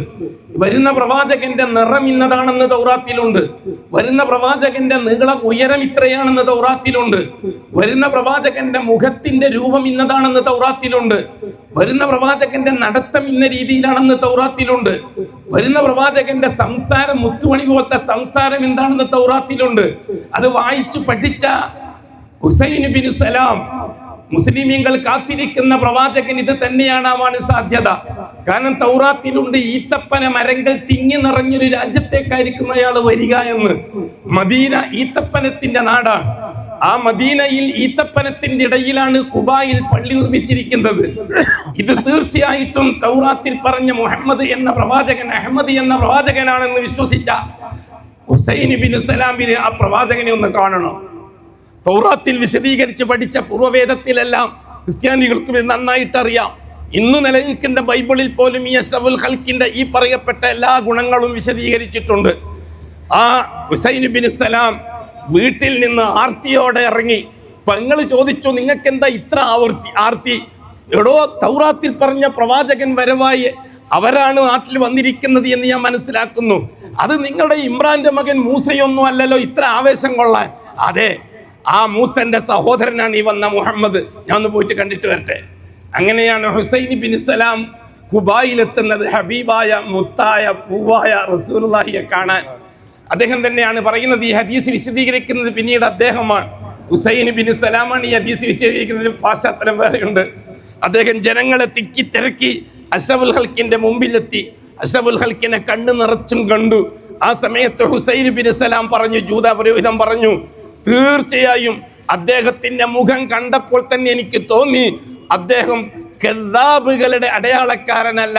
വരുന്ന പ്രവാചകന്റെ നിറം ഇന്നതാണെന്ന് തൗറാത്തിലുണ്ട്. വരുന്ന പ്രവാചകന്റെ നീളം ഉയരം ഇത്രയാണെന്ന് തൗറാത്തിലുണ്ട്. വരുന്ന പ്രവാചകന്റെ മുഖത്തിന്റെ രൂപം ഇന്നതാണെന്ന് തൗറാത്തിലുണ്ട്. വരുന്ന പ്രവാചകന്റെ നടത്തം ഇന്ന രീതിയിലാണെന്ന് തൗറാത്തിലുണ്ട്. വരുന്ന പ്രവാചകന്റെ സംസാരം മുത്തുമണി പോലത്തെ സംസാരം എന്താണെന്ന് തൗറാത്തിലുണ്ട്. അത് വായിച്ചു പഠിച്ച ഹുസൈൻ ഇബ്നു സലാം, മുസ്ലിമീങ്ങൾ കാത്തിരിക്കുന്ന പ്രവാചകൻ ഇത് തന്നെയാണാവാൻ സാധ്യത. കാരണം തൗറാത്തിലുണ്ട് ഈത്തപ്പന മരങ്ങൾ തിങ്ങി നിറഞ്ഞൊരു രാജ്യത്തേക്കായിരിക്കും അയാൾ വരിക എന്ന്. മദീന ഈത്തപ്പനത്തിന്റെ നാടാണ്. ആ മദീനയിൽ ഈത്തപ്പനത്തിന്റെ ഇടയിലാണ് ഖുബായിൽ പള്ളി നിർമ്മിച്ചിരിക്കുന്നത്. ഇത് തീർച്ചയായിട്ടും തൗറാത്തിൽ പറഞ്ഞ മുഹമ്മദ് എന്ന പ്രവാചകൻ, അഹമ്മദ് എന്ന പ്രവാചകനാണെന്ന് വിശ്വസിച്ച ഹുസൈൻ ഇബ്നു സലാമിന് ആ പ്രവാചകനെ ഒന്ന് കാണണം. തൗറാത്തിൽ വിശദീകരിച്ച് പഠിച്ച പൂർവ്വവേദത്തിലെല്ലാം ക്രിസ്ത്യാനികൾക്കും നന്നായിട്ട് അറിയാം. ഇന്ന് നിലനിൽക്കുന്ന ബൈബിളിൽ പോലും ഈ അഷ്റഫുൽ ഖൽക്കിന്റെ ഈ പറയപ്പെട്ട എല്ലാ ഗുണങ്ങളും വിശദീകരിച്ചിട്ടുണ്ട്. ആ ഹുസൈൻ ഇബ്നു സലാം വീട്ടിൽ നിന്ന് ആർത്തിയോടെ ഇറങ്ങി. പെങ്ങൾ ചോദിച്ചു, നിങ്ങൾക്ക് എന്താ ഇത്ര ആർത്തി? എടോ, തൗറാത്തിൽ പറഞ്ഞ പ്രവാചകൻ വരവായി അവരാണ് നാട്ടിൽ വന്നിരിക്കുന്നത് എന്ന് ഞാൻ മനസ്സിലാക്കുന്നു. അത് നിങ്ങളുടെ ഇമ്രാന്റെ മകൻ മൂസയൊന്നും അല്ലല്ലോ ഇത്ര ആവേശം കൊള്ളാൻ. അതെ, ആ മൂസന്റെ സഹോദരനാണ് ഈ വന്ന മുഹമ്മദ്. ഞാൻ ഒന്ന് പോയിട്ട് കണ്ടിട്ട് വരട്ടെ. അങ്ങനെയാണ് ഹുസൈൻ ഇബ്നു സലാം ഖുബായിലെത്തുന്നത്, ഹബീബായ മുത്തായ പൂവായ റസൂലുള്ളാഹിയെ കാണാൻ. അദ്ദേഹം തന്നെയാണ് പറയുന്നത്. ഈ ഹദീസ് വിശദീകരിക്കുന്നത് പിന്നീട് അദ്ദേഹമാണ്. ഹുസൈൻ ഇബ്നു സലാമാണ് ഈ ഹദീസ് വിശദീകരിക്കുന്നതിന് പാശ്ചാത്തലം വേറെയുണ്ട്. അദ്ദേഹം ജനങ്ങളെ തിക്കി തിരക്കി അഷ്റഫുൽ ഖൽക്കിന്റെ മുമ്പിലെത്തി. അഷ്റഫുൽ ഖൽക്കിനെ കണ്ണു നിറച്ചും കണ്ടു. ആ സമയത്ത് ഹുസൈൻ ഇബ്നു സലാം പറഞ്ഞു, ജൂത പുരോഹിതൻ പറഞ്ഞു, തീർച്ചയായും അദ്ദേഹത്തിന്റെ മുഖം കണ്ടപ്പോൾ തന്നെ എനിക്ക് തോന്നി അദ്ദേഹം കദ്ദാബുകളുടെ അടയാളക്കാരനല്ല,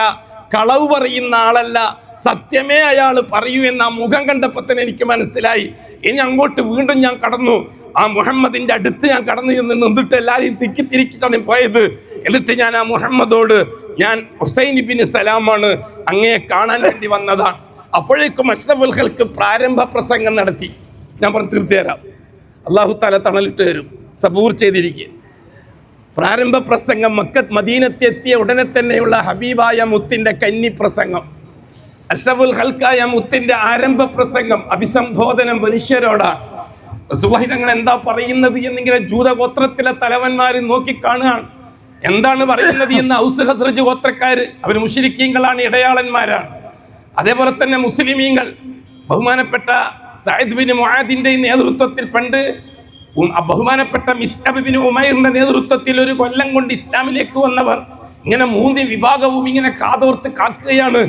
കളവ് പറയുന്ന ആളല്ല, സത്യമേ അയാൾ പറയൂ എന്ന് ആ മുഖം കണ്ടപ്പോൾ തന്നെ എനിക്ക് മനസ്സിലായി. ഇനി അങ്ങോട്ട് വീണ്ടും ഞാൻ കടന്നു. ആ മുഹമ്മദിന്റെ അടുത്ത് ഞാൻ കടന്നു ചെന്ന് നിന്നിട്ട് എല്ലാവരെയും തിക്കിത്തിരിക്കിട്ടാണ് പോയത്. എന്നിട്ട് ഞാൻ ആ മുഹമ്മദോട്, ഞാൻ ഹുസൈൻ ഇബ്നു സലാമാണ്, അങ്ങയെ കാണാൻ വേണ്ടി വന്നതാണ്. അപ്പോഴേക്കും അഷ്റഫുൽ ഖൽക്ക് പ്രാരംഭ പ്രസംഗം നടത്തി. ഞാൻ പറഞ്ഞു തീർത്തുതരാം, അള്ളാഹു താല തണലിട്ട് തരും, സബൂർ ചെയ്തിരിക്കുക. പ്രാരംഭ പ്രസംഗം മദീനത്തെത്തിയ ഉടനെ തന്നെയുള്ള ഹബീബായ മുത്തിന്റെ കന്നി പ്രസംഗം, അഷ്റഫുൽ ഖൽക്കായ മുത്തിന്റെ ആരംഭ പ്രസംഗം, അഭിസംബോധനം മനുഷ്യരോടാണ്. സുവഹിതങ്ങൾ എന്താ പറയുന്നത് എന്നിങ്ങനെ ജൂതഗോത്രത്തിലെ തലവന്മാർ നോക്കിക്കാണുകയാണ്. എന്താണ് പറയുന്നത് എന്ന് ഔസ് ഹസ്രജ് ഗോത്രക്കാര്, അവർ മുശ്രിക്കീങ്ങളാണ്, ഇടയാളന്മാരാണ്. അതേപോലെ തന്നെ മുസ്ലിമീങ്ങൾ ബഹുമാനപ്പെട്ട സഅദ് ബിൻ മുആദിന്റെ നേതൃത്വത്തിൽ പണ്ട് ബഹുമാനപ്പെട്ട മിസ്അബ് ബിൻ ഉമൈറിന്റെ നേതൃത്വത്തിൽ ഒരു കൊല്ലം കൊണ്ട് ഇസ്ലാമിലേക്ക് വന്നവർ ഇങ്ങനെ മൂന്ന് വിഭാഗവും ഇങ്ങനെ കാതോർത്ത് കാക്കുകയാണ്.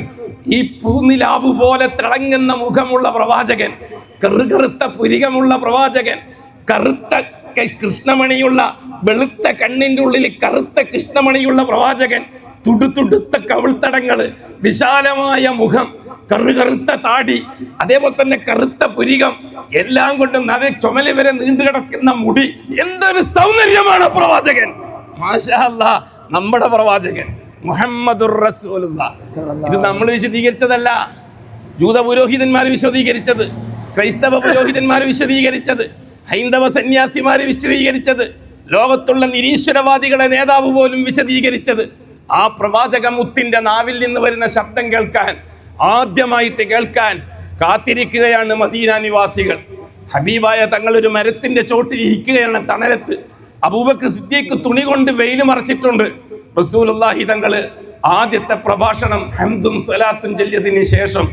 ഈ പൂനിലാവ് പോലെ തിളങ്ങുന്ന മുഖമുള്ള പ്രവാചകൻ, കറുകറുത്ത പുരികമുള്ള പ്രവാചകൻ, കറുത്ത കൃഷ്ണമണിയുള്ള വെളുത്ത കണ്ണിന്റെ ഉള്ളിൽ കറുത്ത കൃഷ്ണമണിയുള്ള പ്രവാചകൻ, തുടുത്തുടുത്ത കവിൾത്തടങ്ങള്, വിശാലമായ മുഖം, കറുകറുത്ത താടി, അതേപോലെ തന്നെ കറുത്ത പുരികം, എല്ലാം കൊണ്ടും അത് ചുമല് വരെ നീണ്ടു കിടക്കുന്ന മുടി. എന്തൊരു സൗന്ദര്യമാണ് പ്രവാചകൻ! മാഷാ അല്ലാഹ്, നമ്മുടെ പ്രവാചകൻ മുഹമ്മദുർ റസൂലുള്ളാഹ്. ഇത് നമ്മൾ വിശദീകരിച്ചതല്ല, ജൂത പുരോഹിതന്മാർ വിശദീകരിച്ചത്, ക്രൈസ്തവ പുരോഹിതന്മാർ വിശദീകരിച്ചത്, ഹൈന്ദവ സന്യാസിമാർ വിശദീകരിച്ചത്. ലോകത്തുള്ള നിരീശ്വരവാദികളെ നേതാവ് പോലും വിശദീകരിച്ചത്. ആ പ്രവാചക മുത്തിന്റെ നാവിൽ നിന്ന് വരുന്ന ശബ്ദം കേൾക്കാൻ, ആദ്യമായിട്ട് കേൾക്കാൻ കാത്തിരിക്കുകയാണ് മദീന നിവാസികൾ. ഹബീബായ തങ്ങൾ ഒരു മരത്തിന്റെ ചോട്ടിൽ ഇരിക്കുകയാണ്, തണലത്ത്. അബൂബക്കർ സിദ്ദീഖ് തുണി കൊണ്ട് വെയിൽ മറച്ചിട്ടുണ്ട്. റസൂലുള്ളാഹി തങ്ങൾ ആദ്യത്തെ പ്രഭാഷണം ഹംദും സ്വലാത്തും ചൊല്ലിയതിന് ശേഷം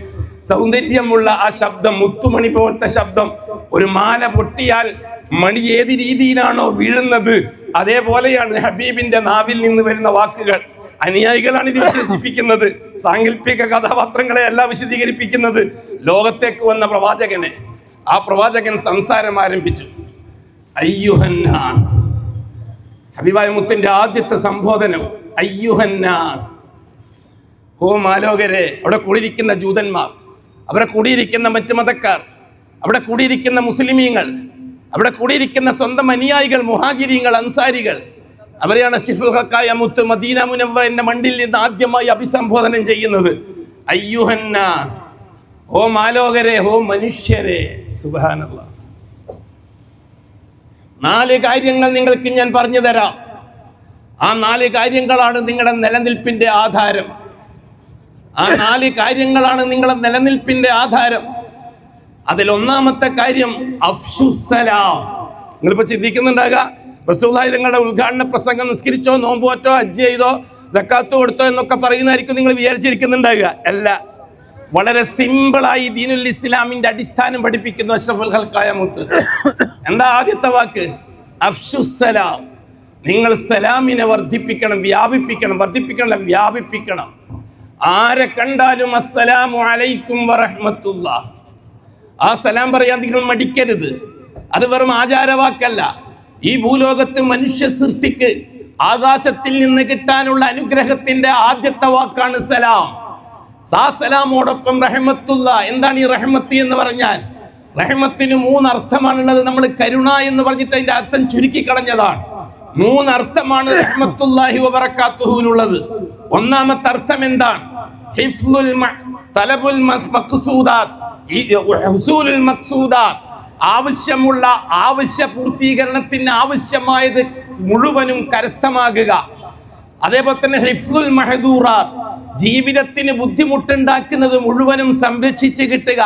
സൗന്ദര്യമുള്ള ആ ശബ്ദം, മുത്തുമണി പോലത്തെ ശബ്ദം, ഒരു മാല പൊട്ടിയാൽ മണി ഏത് രീതിയിലാണോ വീഴുന്നത് അതേപോലെയാണ് ഹബീബിന്റെ നാവിൽ നിന്ന് വരുന്ന വാക്കുകൾ. അനുയായികളാണ് ഇത് വിശേഷിപ്പിക്കുന്നത്, സാങ്കല്പിക കഥാപാത്രങ്ങളെ അല്ല വിശദീകരിപ്പിക്കുന്നത്. ലോകത്തേക്ക് വന്ന പ്രവാചകനെ, ആ പ്രവാചകൻ സംസാരം ആരംഭിച്ചു. അയ്യുഹന്നാസ്, ഹബീബായ മുത്തിന്റെ ആദ്യത്തെ സംബോധനം അയ്യുഹന്നാസ്, ഓ മാലോകരെ. അവിടെ കൂടിയിരിക്കുന്ന ജൂതന്മാർ, അവിടെ കൂടിയിരിക്കുന്ന മറ്റു മതക്കാർ, അവിടെ കൂടിയിരിക്കുന്ന മുസ്ലിമീങ്ങൾ, അവിടെ കൂടിയിരിക്കുന്ന സ്വന്തം അനുയായികൾ, മുഹാജിരീങ്ങൾ, അൻസാരികൾ, അവരെയാണ് ശിഫുൽ ഹക്കായ മുത്ത് മദീന മുനവ്വറിന്റെ മണ്ണിൽ നിന്ന് ആദ്യമായി അഭിസംബോധനം ചെയ്യുന്നത്. അയ്യുഹന്നാസ്, ഓ മാലോകരെ, ഓ മനുഷ്യരെ. സുബ്ഹാനല്ലാഹ്. 4 കാര്യങ്ങൾ നിങ്ങൾക്ക് ഞാൻ പറഞ്ഞു തരാം. ആ 4 കാര്യങ്ങളാണ് നിങ്ങളുടെ നിലനിൽപ്പിന്റെ ആധാരം. ആ 4 കാര്യങ്ങളാണ് നിങ്ങളുടെ നിലനിൽപ്പിന്റെ ആധാരം. അതിൽ ഒന്നാമത്തെ കാര്യം അഫ്ശുസ്സലാം. നിങ്ങളിപ്പോ ചിന്തിക്കുന്നുണ്ടാകുക, റസൂലുള്ളാഹി തങ്ങളുടെ ഉദ്ഘാടന പ്രസംഗം നിസ്കരിച്ചോ, നോമ്പുവറ്റോ, ഹജ്ജ് ചെയ്തോ, സക്കാത്ത് കൊടുത്തോ എന്നൊക്കെ പറയുന്നതായിരിക്കും നിങ്ങൾ വിചാരിച്ചിരിക്കുന്നുണ്ടാകുക. അല്ല, വളരെ സിമ്പിളായി ദീനുൽ ഇസ്ലാമിന്റെ അടിസ്ഥാനം പഠിപ്പിക്കുന്ന അഷ്റഫുൽ ഖൽഖായ മുത്ത്. എന്താ ആദ്യത്തെ വാക്ക്? അഫ്ശുസ്സലാം. നിങ്ങൾ സലാമിനെ വർദ്ധിപ്പിക്കണം, വ്യാപിപ്പിക്കണം. വർദ്ധിപ്പിക്കണം, വ്യാപിപ്പിക്കണം. ആരെ കണ്ടാലും അസ്സലാമു അലൈക്കും വറഹ്മത്തുള്ളാഹ്, ആ സലാം പറയാൻ നിങ്ങൾ മടിക്കരുത്. അത് വെറും ആചാരവാക്കല്ല. ഈ ഭൂലോകത്ത് മനുഷ്യ സൃഷ്ടിക്ക് ആകാശത്തിൽ നിന്ന് കിട്ടാനുള്ള അനുഗ്രഹത്തിന്റെ ആദ്യത്തെ വാക്കാണ് സലാം. സലാമോടൊപ്പം റഹ്മത്തുള്ള. എന്താണ് ഈ റഹ്മത്ത് എന്ന് പറഞ്ഞാൽ? റഹ്മത്തിന് 3 അർത്ഥമാണുള്ളത്. നമ്മൾ കരുണ എന്ന് പറഞ്ഞിട്ട് അതിന്റെ അർത്ഥം ചുരുക്കി കളഞ്ഞതാണ്. 3 അർത്ഥമാണ് റഹ്മത്തുള്ളാഹി വബറകാതുഹുവിനുള്ളത്. ഒന്നാമത്തെ അർത്ഥം എന്താണ്? ഹിഫ്ലുൽ തലബുൽ മഖ്സൂദാത്ത്, ഹുസൂലുൽ മഖ്സൂദാത്ത്, ആവശ്യമുള്ള ആവശ്യ പൂർത്തീകരണത്തിന് ആവശ്യമായത് മുഴുവനും കരസ്ഥമാകുക. അതേപോലെ തന്നെ ഹിഫ്ലുൽ മഹദൂറാത്ത്, ജീവിതത്തിന് ബുദ്ധിമുട്ടുണ്ടാക്കുന്നത് മുഴുവനും സംരക്ഷിച്ച് കിട്ടുക.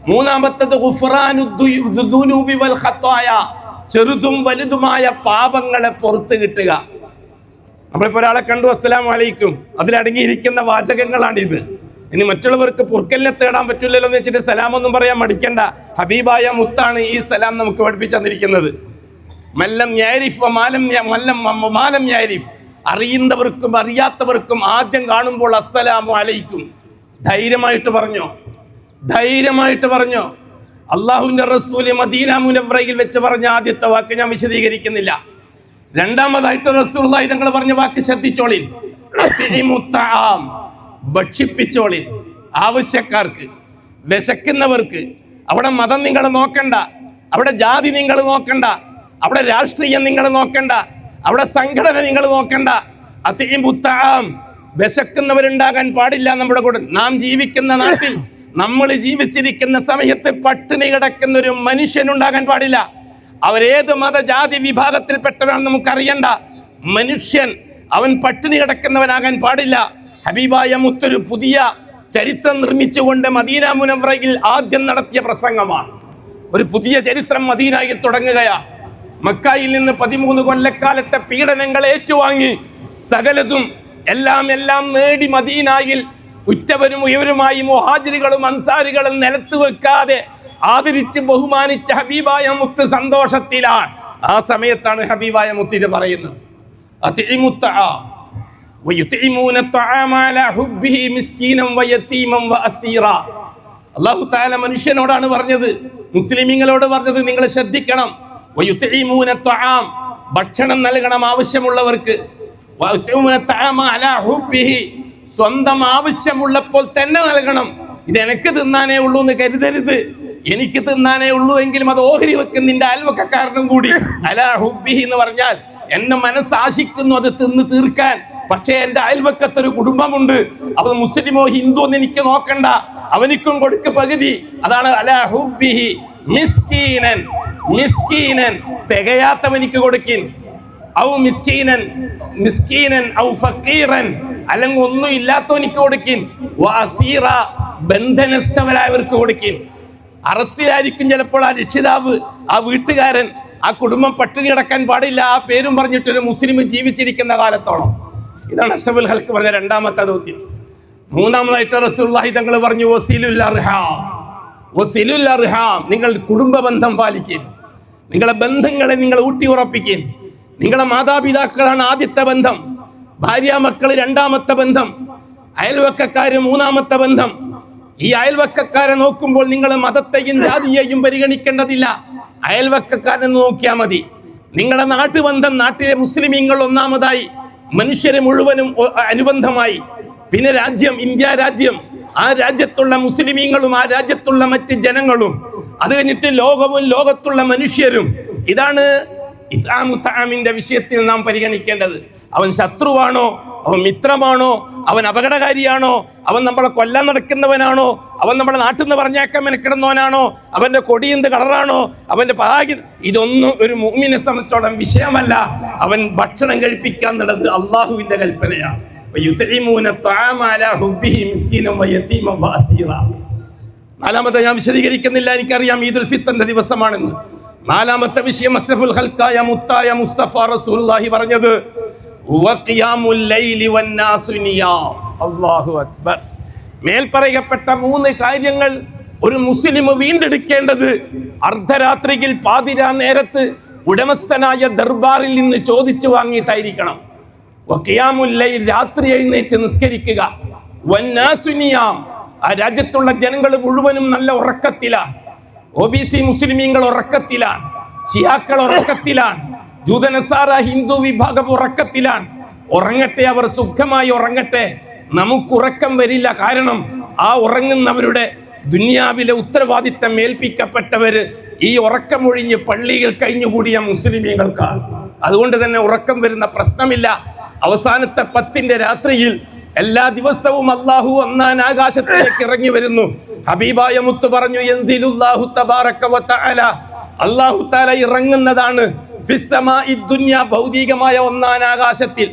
മൂന്നാമത്തത് ഗുഫ്റാനുദ്ദുനൂബി വൽ ഖത്തായ, ചെറുതും വലുതുമായ പാപങ്ങളെ പുറത്ത് കിട്ടുക. നമ്മളിപ്പോ ഒരാളെ കണ്ടു, അസ്സലാമു അലൈക്കും, അതിലടങ്ങിയിരിക്കുന്ന വാചകങ്ങളാണിത്. ഇനി മറ്റുള്ളവർക്ക് പൊറുക്കലിനെ തേടാൻ പറ്റില്ലല്ലോ എന്ന് വെച്ചിട്ട് സലാമൊന്നും പറയാൻ മടിക്കണ്ട. ഹബീബായ മുത്താണ് ഈ സലാം നമുക്ക് പഠിപ്പിച്ചു തന്നിരിക്കുന്നത്. മല്ലം യാരിഫ് മാലം യാരിഫ്, അറിയുന്നവർക്കും അറിയാത്തവർക്കും ആദ്യം കാണുമ്പോൾ അസ്സലാമു അലൈക്കും ധൈര്യമായിട്ട് പറഞ്ഞോ, ധൈര്യമായിട്ട് പറഞ്ഞോ. അള്ളാഹുവിന്റെ റസൂല് മദീന മുനവ്വറയിൽ വെച്ച് പറഞ്ഞ ആദ്യത്തെ വാക്ക് ഞാൻ വിശദീകരിക്കുന്നില്ല. രണ്ടാമതായിട്ട് റസൂലുള്ളാഹി തങ്ങൾ പറഞ്ഞ വാക്ക് ശ്രദ്ധിച്ചോളിൻ. ഭക്ഷിപ്പിച്ചോളിൻ. ആവശ്യക്കാർക്ക്, വിശക്കുന്നവർക്ക്. അവിടെ മതം നിങ്ങൾ നോക്കണ്ട, അവിടെ ജാതി നിങ്ങൾ നോക്കണ്ട, അവിടെ രാഷ്ട്രീയം നിങ്ങൾ നോക്കണ്ട, അവിടെ സംഘടന നിങ്ങൾ നോക്കണ്ട. അതിമുത്താം, വിശക്കുന്നവരുണ്ടാകാൻ പാടില്ല നമ്മുടെ കൂടെ. നാം ജീവിക്കുന്ന നാട്ടിൽ, നമ്മൾ ജീവിച്ചിരിക്കുന്ന സമയത്ത് പട്ടിണി കിടക്കുന്ന ഒരു മനുഷ്യനുണ്ടാകാൻ പാടില്ല. അവരേത് മതജാതി വിഭാഗത്തിൽപ്പെട്ടവരാണെന്ന് നമുക്കറിയണ്ട. മനുഷ്യൻ അവൻ പട്ടിണി കിടക്കുന്നവനാകാൻ പാടില്ല. ഹബീബായ മുത്തൊരു പുതിയ ചരിത്രം നിർമ്മിച്ചുകൊണ്ട് മദീന മുനവ്വറയിൽ ആദ്യം നടത്തിയ പ്രസംഗമാണ്. ഒരു പുതിയ ചരിത്രം മദീനയിൽ തുടങ്ങുകയാണ്. മക്കയിൽ നിന്ന് 13 കൊല്ലക്കാലത്തെ പീഡനങ്ങൾ ഏറ്റുവാങ്ങി സകലതും എല്ലാം നേടി മദീനയിൽ ഉറ്റവരും ഉയവരുമായി മുഹാജിറുകളും അൻസാരികളും നിലത്ത് വെക്കാതെ ആദരിച്ച് ബഹുമാനിച്ച ഹബീബായ മുത്ത് സന്തോഷത്തിലാണ്. ആ സമയത്താണ് ഹബീബായ മുത്തിന് പറയുന്നത്, അല്ലാഹു തആല മനുഷ്യനോടാണ് പറഞ്ഞത്, മുസ്ലിമീങ്ങളോട് പറഞ്ഞത്, നിങ്ങൾ ശ്രദ്ധിക്കണം. ഭക്ഷണം നൽകണം ആവശ്യമുള്ളവർക്ക്. സ്വന്തം ആവശ്യമുള്ളപ്പോൾ തന്നെ നൽകണം. ഇത് എനിക്ക് തിന്നാനേ ഉള്ളൂ എന്ന് കരുതരുത്. എനിക്ക് തിന്നാനേ ഉള്ളൂ എങ്കിലും അത് ഓഹരി വെക്കും നിന്റെ അയൽവക്കക്കാരനും കൂടി. അലാ ഹുബ്ബിഹി എന്ന് പറഞ്ഞാൽ എന്നെ മനസ്സാശിക്കുന്നു അത് തിന്ന് തീർക്കാൻ. പക്ഷേ എൻ്റെ അയൽവക്കത്തൊരു കുടുംബമുണ്ട്, അത് മുസ്ലിമോ ഹിന്ദു എന്ന് എനിക്ക് നോക്കണ്ട, അവനിക്കും കൊടുക്ക് പകുതി. അതാണ് അലാ ഹുബ്ബിഹി. മിസ്കീനൻ, തികയാത്തവനിക്ക് കൊടുക്കിൻ. ഔ മിസ്കീനൻ ഔ ഫഖീറൻ, അല്ലെങ്കിൽ ഒന്നും ഇല്ലാത്തവനിക്ക് കൊടുക്കിൻ. വഅസീറ, ബന്ധനസ്ഥവരായവർക്ക് കൊടുക്കിൻ. അറസ്റ്റിലായിരിക്കും ചിലപ്പോൾ ആ രക്ഷിതാവ്, ആ വീട്ടുകാരൻ, ആ കുടുംബം പട്ടിണി കിടക്കാൻ പാടില്ല, ആ പേരും പറഞ്ഞിട്ടൊരു മുസ്ലിം ജീവിച്ചിരിക്കുന്ന കാലത്തോളം. ഇതാണ് അഷ്റഫുൽ ഖൽഖ് പറഞ്ഞ രണ്ടാമത്തെ ദൗത്യം. മൂന്നാമതായിട്ട് റസൂലുള്ളാഹി തങ്ങൾ പറഞ്ഞു വസിലുൽ അർഹാം, നിങ്ങൾ കുടുംബ ബന്ധം പാലിക്കുക, നിങ്ങളുടെ ബന്ധങ്ങളെ നിങ്ങൾ ഊട്ടി ഉറപ്പിക്കുക. നിങ്ങളുടെ മാതാപിതാക്കളാണ് ആദ്യത്തെ ബന്ധം, ഭാര്യ മക്കൾ രണ്ടാമത്തെ ബന്ധം, അയൽവക്കക്കാര് മൂന്നാമത്തെ ബന്ധം. ഈ അയൽവക്കക്കാരെ നോക്കുമ്പോൾ നിങ്ങൾ മതത്തെയും ജാതിയെയും പരിഗണിക്കേണ്ടതില്ല, അയൽവക്കക്കാരനെ നോക്കിയാൽ മതി. നിങ്ങളുടെ നാട്ടുബന്ധം, നാട്ടിലെ മുസ്ലിമീങ്ങൾ ഒന്നാമതായി, മനുഷ്യരെ മുഴുവനും അനുബന്ധമായി. പിന്നെ രാജ്യം, ഇന്ത്യ രാജ്യം, ആ രാജ്യത്തുള്ള മുസ്ലിമീങ്ങളും ആ രാജ്യത്തുള്ള മറ്റ് ജനങ്ങളും, അത് കഴിഞ്ഞിട്ട് ലോകവും ലോകത്തുള്ള മനുഷ്യരും. ഇതാണ് ഇത്ആമിന്റെ വിഷയത്തിൽ നാം പരിഗണിക്കേണ്ടത്. അവൻ ശത്രുവാണോ, അവൻ മിത്രമാണോ, അവൻ അപകടകാരിയാണോ, അവൻ നമ്മളെ കൊല്ലാൻ നടക്കുന്നവനാണോ, അവൻ നമ്മുടെ നാട്ടിൽ നിന്ന് പറഞ്ഞേക്കാൻ മെനക്കിടുന്നവനാണോ, അവന്റെ കൊടിയെന്ത് കളറാണോ, അവന്റെ പതാക, ഇതൊന്നും ഒരു മുഅ്മിനെ സംബന്ധിച്ചോളം വിഷയമല്ല. അവൻ ഭക്ഷണം കഴിപ്പിക്കാൻ നടന്നത് അള്ളാഹുവിന്റെ കൽപ്പനയാണ്. നാലാമത്തെ ഞാൻ വിശദീകരിക്കുന്നില്ല, എനിക്കറിയാം ഈദുൽ ഫിത്തറിന്റെ ദിവസമാണെന്ന്. നാലാമത്തെ വിഷയം അഷ്റഫുൽ ഖൽഖായ മുത്തായ മുസ്തഫ റസൂലുള്ളാഹി പറഞ്ഞത് വഖിയാമുൽ ലൈലി വന്നാസു നിയാം. അല്ലാഹു അക്ബർ. മേൽപ്പറയപ്പെട്ട 3 കാര്യങ്ങൾ ഒരു മുസ്ലിം വീണ്ടെടുക്കേണ്ടത് അർദ്ധരാത്രിയിൽ പാതിരാ നേരത്ത് ഉടമസ്ഥനായ ദർബാറിൽ നിന്ന് ചോദിച്ചു വാങ്ങിയിട്ടായിരിക്കണം. വഖിയാമുൽ ലൈൽ, രാത്രി എഴുന്നേറ്റ് നിസ്കരിക്കുക. വന്നാസു നിയാം, ആ രാജ്യത്തുള്ള ജനങ്ങൾ മുഴുവനും നല്ല ഉറക്കത്തിലാണ്. OBC മുസ്ലിമീങ്ങൾ ഉറക്കത്തിലാണ്, ഷിയാക്കൾ ഉറക്കത്തിലാണ്, ജൂതനസാറ ഹിന്ദു വിഭാഗം ഉറക്കത്തിലാണ്. ഉറങ്ങട്ടെ, അവർ സുഖമായി ഉറങ്ങട്ടെ, നമുക്ക് ഉറക്കം വരില്ല. കാരണം ആ ഉറങ്ങുന്നവരുടെ ദുനിയാവിലെ ഉത്തരവാദിത്തം ഏൽപ്പിക്കപ്പെട്ടവര് ഈ ഉറക്കമൊഴിഞ്ഞ് പള്ളിയിൽ കഴിഞ്ഞുകൂടിയ മുസ്ലിമീങ്ങൾക്കാണ്. അതുകൊണ്ട് തന്നെ ഉറക്കം വരുന്ന പ്രശ്നമില്ല. അവസാനത്തെ 10ന്റെ രാത്രിയിൽ എല്ലാ ദിവസവും അല്ലാഹു ഒന്നാം ആകാശത്തിലേക്ക് ഇറങ്ങി വരുന്നു. ഹബീബായ മുത്ത് പറഞ്ഞു യൻസിലുല്ലാഹു തബാറക വ തആല, അല്ലാഹു തആല ഇറങ്ങുന്നതാണ്. ഫിസ്സമാഇ ദുനിയ, ഭൗതികമായ ഒന്നാം ആകാശത്തിൽ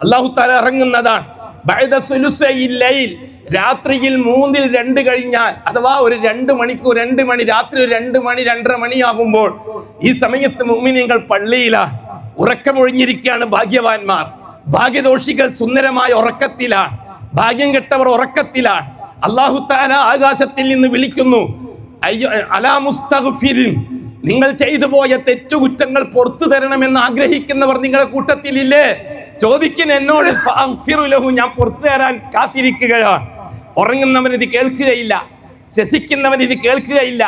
അല്ലാഹു തആല ഇറങ്ങുന്നതാണ്. ബഅദ സുലുസൈൽ ലൈൽ, രാത്രിയിൽ 2 കഴിഞ്ഞാൽ, അഥവാ ഒരു 2 മണിക്കൂർ, 2 മണി, രാത്രി 2 മണി 2:30 മണിയാകുമ്പോൾ ഈ സമയത്ത് മുഅ്മിനീങ്ങൾ പള്ളിയിലാണ്, ഉറക്കമൊഴിഞ്ഞിരിക്കുകയാണ് ഭാഗ്യവാന്മാർ. ഭാഗ്യദോഷികൾ സുന്ദരമായ ഉറക്കത്തിലാണ്, ഭാഗ്യം കെട്ടവർ ഉറക്കത്തിലാണ്. അല്ലാഹു തആല ആകാശത്തിൽ നിന്ന് വിളിക്കുന്നു, അലാ മുസ്തഗ്ഫിരിൻ, നിങ്ങൾ ചെയ്തു പോയ തെറ്റുകുറ്റങ്ങൾ പുറത്തു തരണമെന്ന് ആഗ്രഹിക്കുന്നവർ നിങ്ങളുടെ കൂട്ടത്തിലില്ലേ? ചോദിക്കുന്ന എന്നോട്, ഞാൻ പുറത്തു തരാൻ കാത്തിരിക്കുകയാണ്. ഉറങ്ങുന്നവൻ ഇത് കേൾക്കുകയില്ല, ശസിക്കുന്നവൻ ഇത് കേൾക്കുകയില്ല.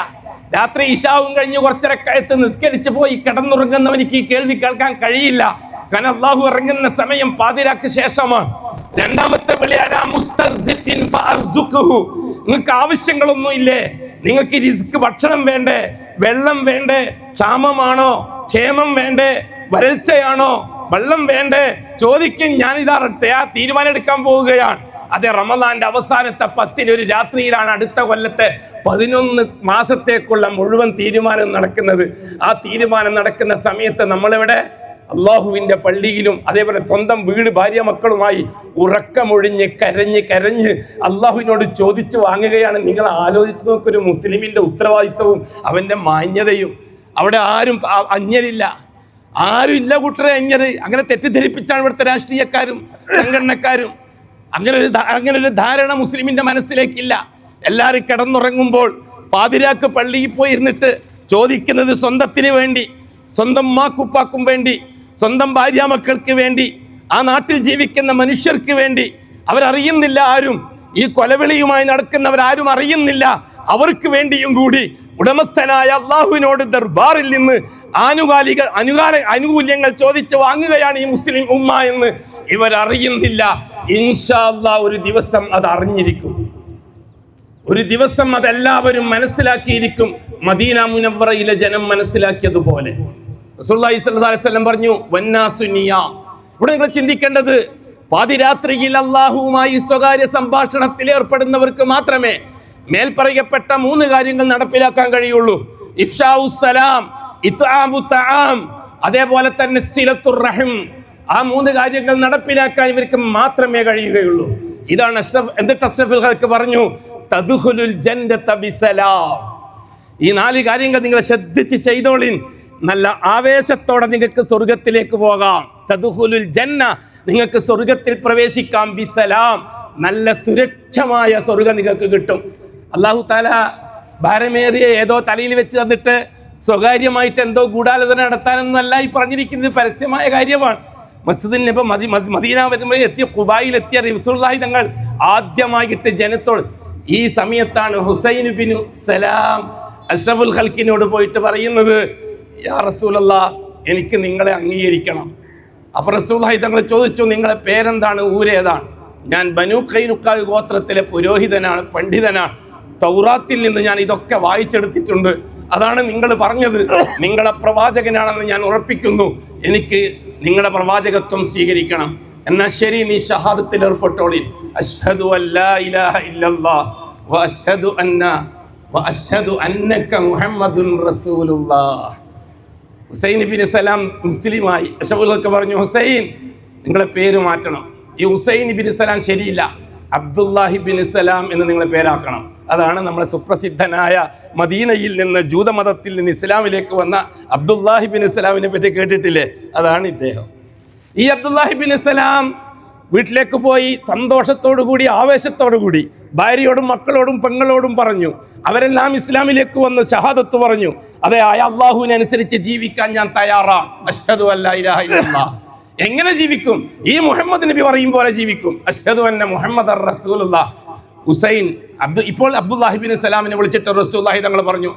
രാത്രി ഇശാവും കഴിഞ്ഞ് കുറച്ചരക്കയത്ത് നിസ്കരിച്ചു പോയി കിടന്നുറങ്ങുന്നവനിക്ക് ഈ കേൾവി കേൾക്കാൻ കഴിയില്ല. കാരണം അല്ലാഹു ഇറങ്ങുന്ന സമയം പാതിരാക്ക് ശേഷമാണ്. രണ്ടാമത്തെ വിളി അലാ മുസ്തർസിഖിൻ ഫഅർസുഖുഹു, നിങ്ങൾക്ക് ആവശ്യങ്ങളൊന്നും ഇല്ലേ? നിങ്ങൾക്ക് റിസ്ക്, ഭക്ഷണം വേണ്ടേ, വെള്ളം വേണ്ടേ, ക്ഷാമമാണോ, ക്ഷേമം വേണ്ടേ, വരൾച്ചയാണോ, വെള്ളം വേണ്ടേ? ചോദിക്കും. ഞാനിതാ തീരുമാനം എടുക്കാൻ പോവുകയാണ്. അതെ, റമദാന്റെ അവസാനത്തെ 10 ഒരു രാത്രിയിലാണ് അടുത്ത കൊല്ലത്തെ 11 മാസത്തേക്കുള്ള മുഴുവൻ തീരുമാനം നടക്കുന്നത്. ആ തീരുമാനം നടക്കുന്ന സമയത്ത് നമ്മളെവിടെ? അള്ളാഹുവിന്റെ പള്ളിയിലും അതേപോലെ സ്വന്തം വീട്, ഭാര്യ മക്കളുമായി ഉറക്കമൊഴിഞ്ഞ് കരഞ്ഞ് അള്ളാഹുവിനോട് ചോദിച്ചു വാങ്ങുകയാണ്. നിങ്ങൾ ആലോചിച്ച് നോക്കൊരു മുസ്ലിമിന്റെ ഉത്തരവാദിത്വവും അവന്റെ മാന്യതയും. അവിടെ ആരും അന്യരില്ല, ആരും ഇല്ല കൂട്ടരെ അന്യര്. അങ്ങനെ തെറ്റിദ്ധരിപ്പിച്ചാണ് ഇവിടുത്തെ രാഷ്ട്രീയക്കാരും സംഘടനക്കാരും. അങ്ങനെ ഒരു ധാരണ മുസ്ലിമിന്റെ മനസ്സിലേക്കില്ല. എല്ലാവരും കിടന്നുറങ്ങുമ്പോൾ പാതിരാക്ക് പള്ളിയിൽ പോയിരുന്നിട്ട് ചോദിക്കുന്നത് സ്വന്തത്തിന് വേണ്ടി, സ്വന്തം ഉമ്മാക്കുപ്പാക്കും വേണ്ടി, സ്വന്തം ഭാര്യ മക്കൾക്ക് വേണ്ടി, ആ നാട്ടിൽ ജീവിക്കുന്ന മനുഷ്യർക്ക് വേണ്ടി. അവരറിയുന്നില്ല, ആരും ഈ കൊലവിളിയുമായി നടക്കുന്നവരാരും അറിയുന്നില്ല. അവർക്ക് വേണ്ടിയും കൂടി ഉടമസ്ഥനായ അള്ളാഹുവിനോട് ദർബാറിൽ നിന്ന് ആനുകൂല്യങ്ങൾ ചോദിച്ച് വാങ്ങുകയാണ് ഈ മുസ്ലിം ഉമ്മ എന്ന് ഇവരറിയുന്നില്ല. ഇൻഷാ അല്ലാഹ് ഒരു ദിവസം അത് അറിഞ്ഞിരിക്കും, ഒരു ദിവസം അതെല്ലാവരും മനസ്സിലാക്കിയിരിക്കും. മദീന മുനവ്വറയിലെ ജനം മനസ്സിലാക്കിയതുപോലെ റസൂലുള്ളാഹി സ്വല്ലല്ലാഹു അലൈഹി വസല്ലം പറഞ്ഞു വന്നാസു നിയാം. ഇവിടെ നിങ്ങൾ ചിന്തിക്കേണ്ടത്, പാതിരാത്രിയിൽ അള്ളാഹുവുമായി സ്വകാര്യ സംഭാഷണത്തിൽ ഏർപ്പെടുന്നവർക്ക് മാത്രമേ മേൽപ്പറയപ്പെട്ട 3 കാര്യങ്ങൾ നടപ്പിലാക്കാൻ കഴിയുള്ളൂ. ഇഫ്ശാഉസ് സലാം, ഇത്ആമു തആം, അതേപോലെ തന്നെ സിലത്തുർ റഹിം. ആ 3 കാര്യങ്ങൾ നടപ്പിലാക്കാൻ ഇവർക്ക് മാത്രമേ കഴിയുകയുള്ളൂ. ഇതാണ് എന്നിട്ട് അഷ്റഫുൽ ഖൽഖ് പറഞ്ഞു, തദ്ഖുലുൽ ജന്നത ബിസലാം. ഈ 4 കാര്യങ്ങൾ നിങ്ങൾ ശ്രദ്ധിച്ച് ചെയ്തോളിൻ, നല്ല ആവേശത്തോടെ നിങ്ങൾക്ക് സ്വർഗത്തിലേക്ക് പോകാം. തദ്ഖുലുൽ ജന്ന, നിങ്ങൾക്ക് സ്വർഗത്തിൽ പ്രവേശിക്കാം. ബിസലാം, നല്ല സുരക്ഷമായ സ്വർഗം നിങ്ങൾക്ക് കിട്ടും. അല്ലാഹു തആല ഭാരമേറിയ ഏതോ തലയിൽ വെച്ച് തന്നിട്ട് സ്വകാര്യമായിട്ട് എന്തോ ഗൂഢാലോചന നടത്താനൊന്നുമല്ല ഈ പറഞ്ഞിരിക്കുന്നത്, പരസ്യമായ കാര്യമാണ്. മസ്ജിദിൽ നബി മദീന വരുമ്പോൾ എത്തിയ ഖുബായിൽ എത്തിയ റസൂലുള്ളാഹി തങ്ങൾ ആദ്യമായിട്ട് ജനത്തോട്, ഈ സമയത്താണ് ഹുസൈൻ ബിൻ സലാം അഷ്റഫുൽ ഖൽഖിനോട് പോയിട്ട് പറയുന്നത്, യാ റസൂലല്ലാഹ്, എനിക്ക് നിങ്ങളെ അംഗീകരിക്കണം. അപ്പോൾ റസൂലുള്ളാഹി തങ്ങൾ ചോദിച്ചു, നിങ്ങളെ പേരെന്താണ്, ഊരേതാണ്? ഞാൻ ബനൂ ഖൈനുഖാ ഗോത്രത്തിലെ പുരോഹിതനാണ്, പണ്ഡിതനാണ്. തൗറാത്തിൽ നിന്ന് ഞാൻ ഇതൊക്കെ വായിച്ചെടുത്തിട്ടുണ്ട്. അതാണ് നിങ്ങൾ പറഞ്ഞത്, നിങ്ങളെ പ്രവാചകനാണെന്ന് ഞാൻ ഉറപ്പിക്കുന്നു. എനിക്ക് നിങ്ങളുടെ പ്രവാചകത്വം സ്വീകരിക്കണം. എന്നാൽ ശരി, നീ ഷഹാദത്തിൽ ഏർപ്പെട്ടോളി. അഷ്ഹദു അല്ലാ ഇലാഹ ഇല്ലല്ലാഹ് വഅഷ്ഹദു അന്നക മുഹമ്മദുൻ റസൂലുള്ളാഹ്. ഹുസൈൻ ബിൻ സലാം മുസ്ലിമായി. അഷ്റഫുൽ ഖൽഖ് പറഞ്ഞു, ഹുസൈൻ, നിങ്ങളെ പേര് മാറ്റണം. ഈ ഹുസൈൻ ബിൻ സലാം ശരിയില്ല, അബ്ദുല്ലാഹി ബിൻ സലാം എന്ന് നിങ്ങളെ പേരാക്കണം. അതാണ് നമ്മളെ സുപ്രസിദ്ധനായ മദീനയിൽ നിന്ന് ജൂതമതത്തിൽ നിന്ന് ഇസ്ലാമിലേക്ക് വന്ന അബ്ദുല്ലാഹി ബിൻ സലാമിനെ പറ്റി കേട്ടിട്ടില്ലേ? അതാണ് ഇദ്ദേഹം. ഈ അബ്ദുല്ലാഹി ബിൻ സലാം വീട്ടിലേക്ക് പോയി സന്തോഷത്തോടു കൂടി ആവേശത്തോടു കൂടി ഭാര്യയോടും മക്കളോടും പെങ്ങളോടും പറഞ്ഞു. അവരെല്ലാം ഇസ്ലാമിലേക്ക് വന്ന് ഷഹാദത്ത് പറഞ്ഞു. അതെ, ആയ അള്ളാഹുവിനെ അനുസരിച്ച് ജീവിക്കാൻ ഞാൻ തയ്യാറാണ്. അഷ്ഹദു അല്ലാ ഇലാഹ ഇല്ലല്ലാഹ്. എങ്ങനെ ജീവിക്കും? ഈ മുഹമ്മദ് നബി പറയും പോലെ ജീവിക്കും. അഷ്ഹദു അന്ന മുഹമ്മദർ റസൂലുള്ളാഹ്. ഹുസൈൻ ഇപ്പോൾ അബ്ദുല്ലാഹി ബിൻ സലാമിനെ വിളിച്ചിട്ട് റസൂലുള്ളാഹി തങ്ങൾ പറഞ്ഞു,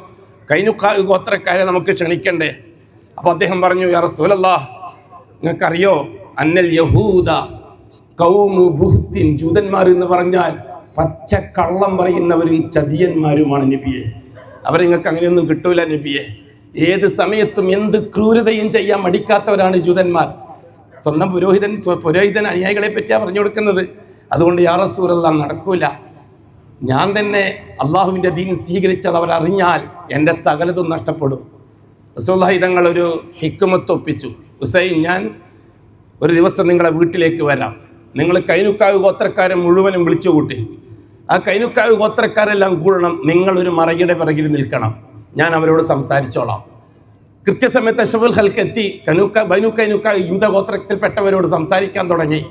ഖൈനുഖാ ഗോത്രക്കാരെ നമുക്ക് ക്ഷണിക്കണ്ടേ? അപ്പോൾ അദ്ദേഹം പറഞ്ഞു, യാ റസൂലല്ലാഹ്, നിങ്ങൾക്കറിയോ, അന്നൽ യഹൂദ ഖൗമു ബുഹ്തിൻ, ജൂതന്മാർ എന്ന് പറഞ്ഞാൽ പച്ച കള്ളം പറയുന്നവരും ചതിയന്മാരുമാണ് നബിയെ. അവരെ നിങ്ങൾക്ക് അങ്ങനെയൊന്നും കിട്ടൂല നബിയെ. ഏത് സമയത്തും എന്ത് ക്രൂരതയും ചെയ്യാൻ മടിക്കാത്തവരാണ് ജൂതന്മാർ. സ്വന്തം പുരോഹിതൻ അനുയായികളെ പറ്റിയാണ് പറഞ്ഞു കൊടുക്കുന്നത്. അതുകൊണ്ട് യാ റസൂലല്ലാഹ്, നടക്കൂല. ഞാൻ തന്നെ അള്ളാഹുവിൻ്റെ ദീൻ സ്വീകരിച്ചത് അവരറിഞ്ഞാൽ എൻ്റെ സകലതും നഷ്ടപ്പെടും. റസൂലുള്ളാഹി തങ്ങൾ ഒരു ഹിക്മത്ത് ഒപ്പിച്ചു. ഹുസൈൻ, ഞാൻ ഒരു ദിവസം നിങ്ങളുടെ വീട്ടിലേക്ക് വരാം. നിങ്ങൾ ഖൈനുഖാ ഗോത്രക്കാരെ മുഴുവനും വിളിച്ചു കൂട്ടി. ആ ഖൈനുഖാ ഗോത്രക്കാരെല്ലാം കൂടണം. നിങ്ങളൊരു മറയുടെ പിറകിൽ നിൽക്കണം. ഞാൻ അവരോട് സംസാരിച്ചോളാം. കൃത്യസമയത്ത് അഷ്റഫുൽ ഖൽഖ് എത്തി. ബനൂ ഖൈനുഖാ യൂത ഗോത്രത്തിൽപ്പെട്ടവരോട് സംസാരിക്കാൻ തുടങ്ങി.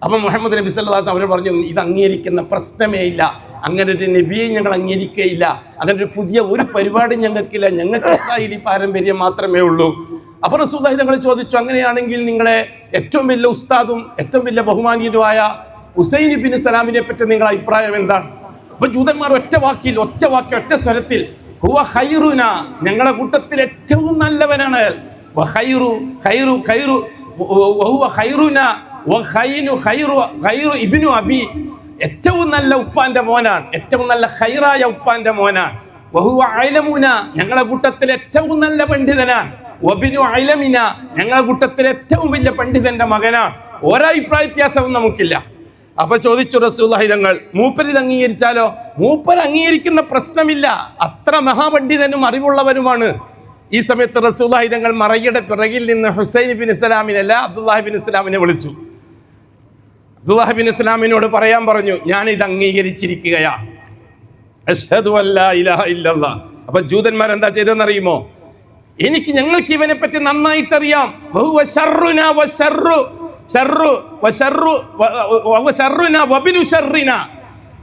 അപ്പം മുഹമ്മദ് നബി സല്ലല്ലാഹു അലൈഹി വസല്ലം അവർ പറഞ്ഞു, ഇത് അംഗീകരിക്കുന്ന പ്രശ്നമേ ഇല്ല. അങ്ങനെ ഒരു നബിയെ ഞങ്ങൾ അംഗീകരിക്കുകയില്ല. അങ്ങനെ ഒരു പുതിയ ഒരു പരിപാടിയും ഞങ്ങൾക്കില്ല. ഞങ്ങൾക്ക് ഇസ്രായേലി പാരമ്പര്യം മാത്രമേ ഉള്ളൂ. അപ്പോൾ റസൂലുള്ളാഹി തങ്ങൾ ചോദിച്ചു, അങ്ങനെയാണെങ്കിൽ നിങ്ങളെ ഏറ്റവും വലിയ ഉസ്താദും ഏറ്റവും വലിയ ബഹുമാനീയനുമായ ഹുസൈൻ ബിൻ സലാമിനെ പറ്റി നിങ്ങളുടെ അഭിപ്രായം എന്താണ്? അപ്പോൾ ജൂതന്മാർ ഒറ്റ സ്വരത്തിൽ, ഹുവ ഖൈറുന, ഞങ്ങളുടെ കൂട്ടത്തിൽ ഏറ്റവും നല്ലവനാണ്. ഏറ്റവും നല്ല ഉപ്പാന്റെ മോനാണ്, ഏറ്റവും നല്ല ഖൈറായ ഉപ്പാന്റെ മോനാണ്. വഹുവ അലമുന, ഞങ്ങളുടെ കൂട്ടത്തിൽ ഏറ്റവും നല്ല പണ്ഡിതനാണ്. വബിനു അലമിന, ഞങ്ങളുടെ കൂട്ടത്തിൽ ഏറ്റവും വലിയ പണ്ഡിതന്റെ മകനാണ്. ഒരഭിപ്രായ വ്യത്യാസവും നമുക്കില്ല. അപ്പൊ ചോദിച്ചു റസൂലുള്ളാഹി തങ്ങൾ, മൂപ്പരിത് അംഗീകരിച്ചാലോ? മൂപ്പർ അംഗീകരിക്കുന്ന പ്രശ്നമില്ല, അത്ര മഹാപണ്ഡിതനും അറിവുള്ളവരുമാണ്. ഈ സമയത്ത് റസൂലുള്ളാഹി തങ്ങൾ മറയുടെ പിറകിൽ നിന്ന് ഹുസൈൻ ബിൻ സലാമിനല്ല, അബ്ദുല്ലാഹി ബിൻ സലാമിനെ വിളിച്ചു. അബ്ദുല്ലാഹി ബിൻ സലാമിനോട് പറയാൻ പറഞ്ഞു, ഞാൻ ഇത് അംഗീകരിച്ചിരിക്കുകയാണ്. അഷ്ഹദു അല്ലാ ഇലാഹ ഇല്ലല്ലാഹ്. അപ്പൊ ജൂതന്മാർ എന്താ ചെയ്തെന്നറിയുമോ? ഞങ്ങൾക്ക് ഇവനെ പറ്റി നന്നായിട്ടറിയാം.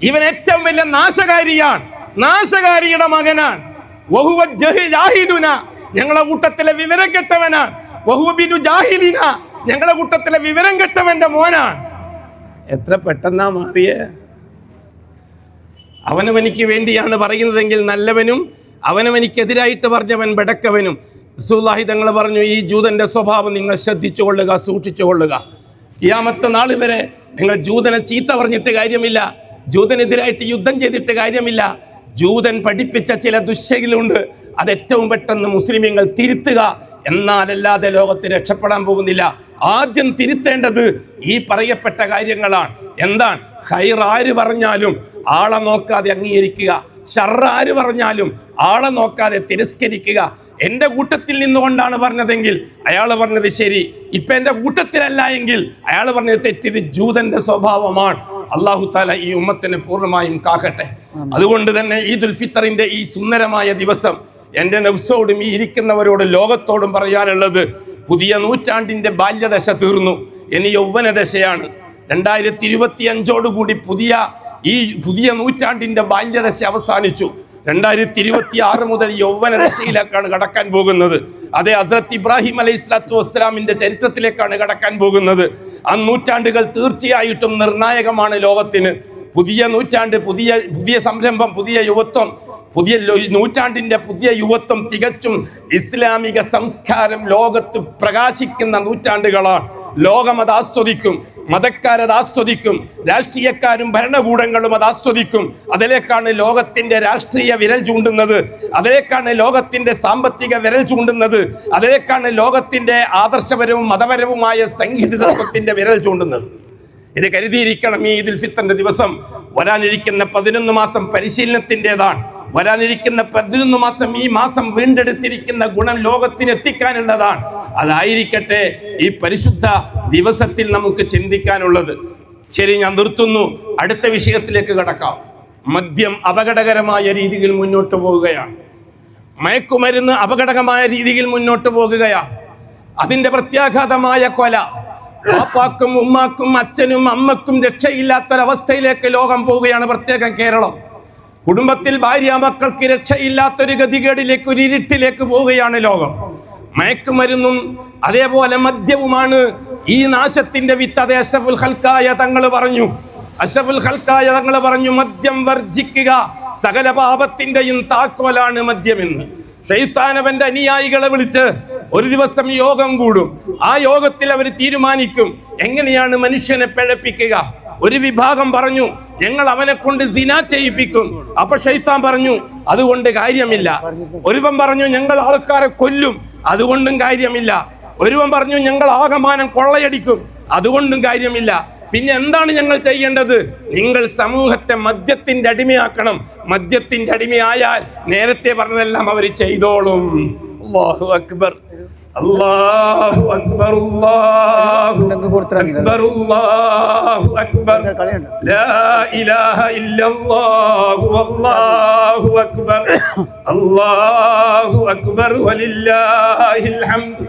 ഇവൻ ഏറ്റവും വലിയ നാശകാരിയാണ്, നാശകാരിയുടെ മകനാണ്. ഞങ്ങളുടെ കൂട്ടത്തിലെ വിവരം കെട്ടവനാണ്. ഞങ്ങളുടെ കൂട്ടത്തിലെ വിവരം കെട്ടവന്റെ മോനാണ്. എത്ര പെട്ടെന്നാ മാറിയേ. അവനവനിക്ക് വേണ്ടിയാണ് പറയുന്നതെങ്കിൽ നല്ലവനും, അവനവനിക്കെതിരായിട്ട് പറഞ്ഞവൻ ബടക്കവനും. റസൂലുള്ളാഹി തങ്ങൾ പറഞ്ഞു, ഈ ജൂതന്റെ സ്വഭാവം നിങ്ങൾ ശ്രദ്ധിച്ചുകൊള്ളുക, സൂക്ഷിച്ചുകൊള്ളുക. ഖിയാമത്ത് നാൾ വരെ നിങ്ങൾ ജൂതനെ ചീത്ത പറഞ്ഞിട്ട് കാര്യമില്ല, ജൂതനെതിരായിട്ട് യുദ്ധം ചെയ്തിട്ട് കാര്യമില്ല. ജൂതൻ പഠിപ്പിച്ച ചില ദുശ്ശീലമുണ്ട്, അത് ഏറ്റവും പെട്ടെന്ന് മുസ്ലിമീങ്ങൾ തിരുത്തുക. എന്നാലല്ലാതെ ലോകത്ത് രക്ഷപ്പെടാൻ പോകുന്നില്ല. ആദ്യം തിരുത്തേണ്ടത് ഈ പറയപ്പെട്ട കാര്യങ്ങളാണ്. എന്താണ്? ഖൈർ ആര് പറഞ്ഞാലും ആളെ നോക്കാതെ അംഗീകരിക്കുക, ഷർറ് ആര് പറഞ്ഞാലും ആളെ നോക്കാതെ തിരസ്കരിക്കുക. എൻ്റെ കൂട്ടത്തിൽ നിന്നുകൊണ്ടാണ് പറഞ്ഞതെങ്കിൽ അയാൾ പറഞ്ഞത് ശരി, ഇപ്പൊ എൻ്റെ കൂട്ടത്തിലല്ല എങ്കിൽ അയാൾ പറഞ്ഞത് തെറ്റിത് ജൂതന്റെ സ്വഭാവമാണ്. അല്ലാഹു തആല ഈ ഉമ്മത്തിനെ പൂർണ്ണമായും കാക്കട്ടെ. അതുകൊണ്ട് തന്നെ ഈദുൽ ഫിത്തറിന്റെ ഈ സുന്ദരമായ ദിവസം എൻ്റെ നഫ്സോടും ഈ ഇരിക്കുന്നവരോടും ലോകത്തോടും പറയാനുള്ളത്, പുതിയ നൂറ്റാണ്ടിന്റെ ബാല്യദശ തീർന്നു, ഇനി യൗവനദശയാണ്. 2025 പുതിയ നൂറ്റാണ്ടിന്റെ ബാല്യദശ അവസാനിച്ചു. 2026 മുതൽ യൗവനദശയിലേക്കാണ് കടക്കാൻ പോകുന്നത്. അതേ ഹസ്രത്ത് ഇബ്രാഹിം അലൈഹിസ്സലാത്തു വസ്സലാമിന്റെ ചരിത്രത്തിലേക്കാണ് കടക്കാൻ പോകുന്നത്. ആ നൂറ്റാണ്ടുകൾ തീർച്ചയായിട്ടും നിർണായകമാണ് ലോകത്തിന്. പുതിയ നൂറ്റാണ്ട്, പുതിയ സംരംഭം, പുതിയ യുവത്വം, പുതിയ നൂറ്റാണ്ടിന്റെ പുതിയ യുവത്വം തികച്ചും ഇസ്ലാമിക സംസ്കാരം ലോകത്ത് പ്രകാശിക്കുന്ന നൂറ്റാണ്ടുകളാണ്. ലോകം അത് ആസ്വദിക്കും, മതക്കാരത് ആസ്വദിക്കും, രാഷ്ട്രീയക്കാരും ഭരണകൂടങ്ങളും അത് ആസ്വദിക്കും. അതിലേക്കാണ് ലോകത്തിന്റെ രാഷ്ട്രീയ വിരൽ ചൂണ്ടുന്നത്, അതിലേക്കാണ് ലോകത്തിന്റെ സാമ്പത്തിക വിരൽ ചൂണ്ടുന്നത്, അതിലേക്കാണ് ലോകത്തിന്റെ ആദർശപരവും മതപരവുമായ സംഘടിതത്വത്തിന്റെ വിരൽ ചൂണ്ടുന്നത്. ഇത് കരുതിയിരിക്കണം. ഈ ഈദുൽ ഫിത്തറിന്റെ ദിവസം വരാനിരിക്കുന്ന 11 മാസം പരിശീലനത്തിൻ്റെതാണ്. വരാനിരിക്കുന്ന 11 മാസം, ഈ മാസം വീണ്ടെടുത്തിരിക്കുന്ന ഗുണം ലോകത്തിന് എത്തിക്കാനുള്ളതാണ്. അതായിരിക്കട്ടെ ഈ പരിശുദ്ധ ദിവസത്തിൽ നമുക്ക് ചിന്തിക്കാനുള്ളത്. ശരി, ഞാൻ നിർത്തുന്നു. അടുത്ത വിഷയത്തിലേക്ക് കടക്കാം. മദ്യം അപകടകരമായ രീതിയിൽ മുന്നോട്ട് പോകുകയാണ്. മയക്കുമരുന്ന് അപകടകരമായ രീതിയിൽ മുന്നോട്ട് പോകുകയാണ്. അതിന്റെ പ്രത്യാഘാതമായ കൊല, പാപ്പാക്കും ഉമ്മാക്കും അച്ഛനും അമ്മക്കും രക്ഷയില്ലാത്തൊരവസ്ഥയിലേക്ക് ലോകം പോവുകയാണ്. പ്രത്യേകം കേരളം. കുടുംബത്തിൽ ഭാര്യ മക്കൾക്ക് രക്ഷയില്ലാത്തൊരു ഗതികേടിലേക്ക്, ഒരു ഇരുട്ടിലേക്ക് പോവുകയാണ് ലോകം. മയക്കുമരുന്നും അതേപോലെ മദ്യവുമാണ് ഈ നാശത്തിന്റെ വിത്ത്. അതേ അഷ്റഫുൽ ഖൽഖായ തങ്ങൾ പറഞ്ഞു, മദ്യം വർജിക്കുക സകല പാപത്തിന്റെയും താക്കോലാണ് മദ്യമെന്ന്. ശൈത്താനവന്റെ അനുയായികളെ വിളിച്ച് ഒരു ദിവസം യോഗം കൂടും. ആ യോഗത്തിൽ അവർ തീരുമാനിക്കും എങ്ങനെയാണ് മനുഷ്യനെ പിഴപ്പിക്കുക. ഒരു വിഭാഗം പറഞ്ഞു, ഞങ്ങൾ അവനെ കൊണ്ട് സിനാ ചെയ്യിപ്പിക്കും. അപ്പൊ ശൈത്താൻ പറഞ്ഞു, അതുകൊണ്ട് കാര്യമില്ല. ഒരുവൻ പറഞ്ഞു, ഞങ്ങൾ ആൾക്കാരെ കൊല്ലും, അതുകൊണ്ടും കാര്യമില്ല. ഒരുവൻ പറഞ്ഞു, ഞങ്ങൾ ആകമാനം കൊള്ളയടിക്കും, അതുകൊണ്ടും കാര്യമില്ല. പിന്നെ എന്താണ് ഞങ്ങൾ ചെയ്യേണ്ടത്? നിങ്ങൾ സമൂഹത്തെ മദ്യത്തിന്റെ അടിമയാക്കണം. മദ്യത്തിന്റെ അടിമയായാൽ നേരത്തെ പറഞ്ഞതെല്ലാം അവർ ചെയ്തോളും. അല്ലാഹു അക്ബർ, അല്ലാഹു അക്ബർ, അല്ലാഹു അക്ബർ, അല്ലാഹു അക്ബർ, ലാ ഇലാഹ ഇല്ലല്ലാഹു അല്ലാഹു അക്ബർ, അല്ലാഹു അക്ബർ വലില്ലാഹിൽ ഹംദ്.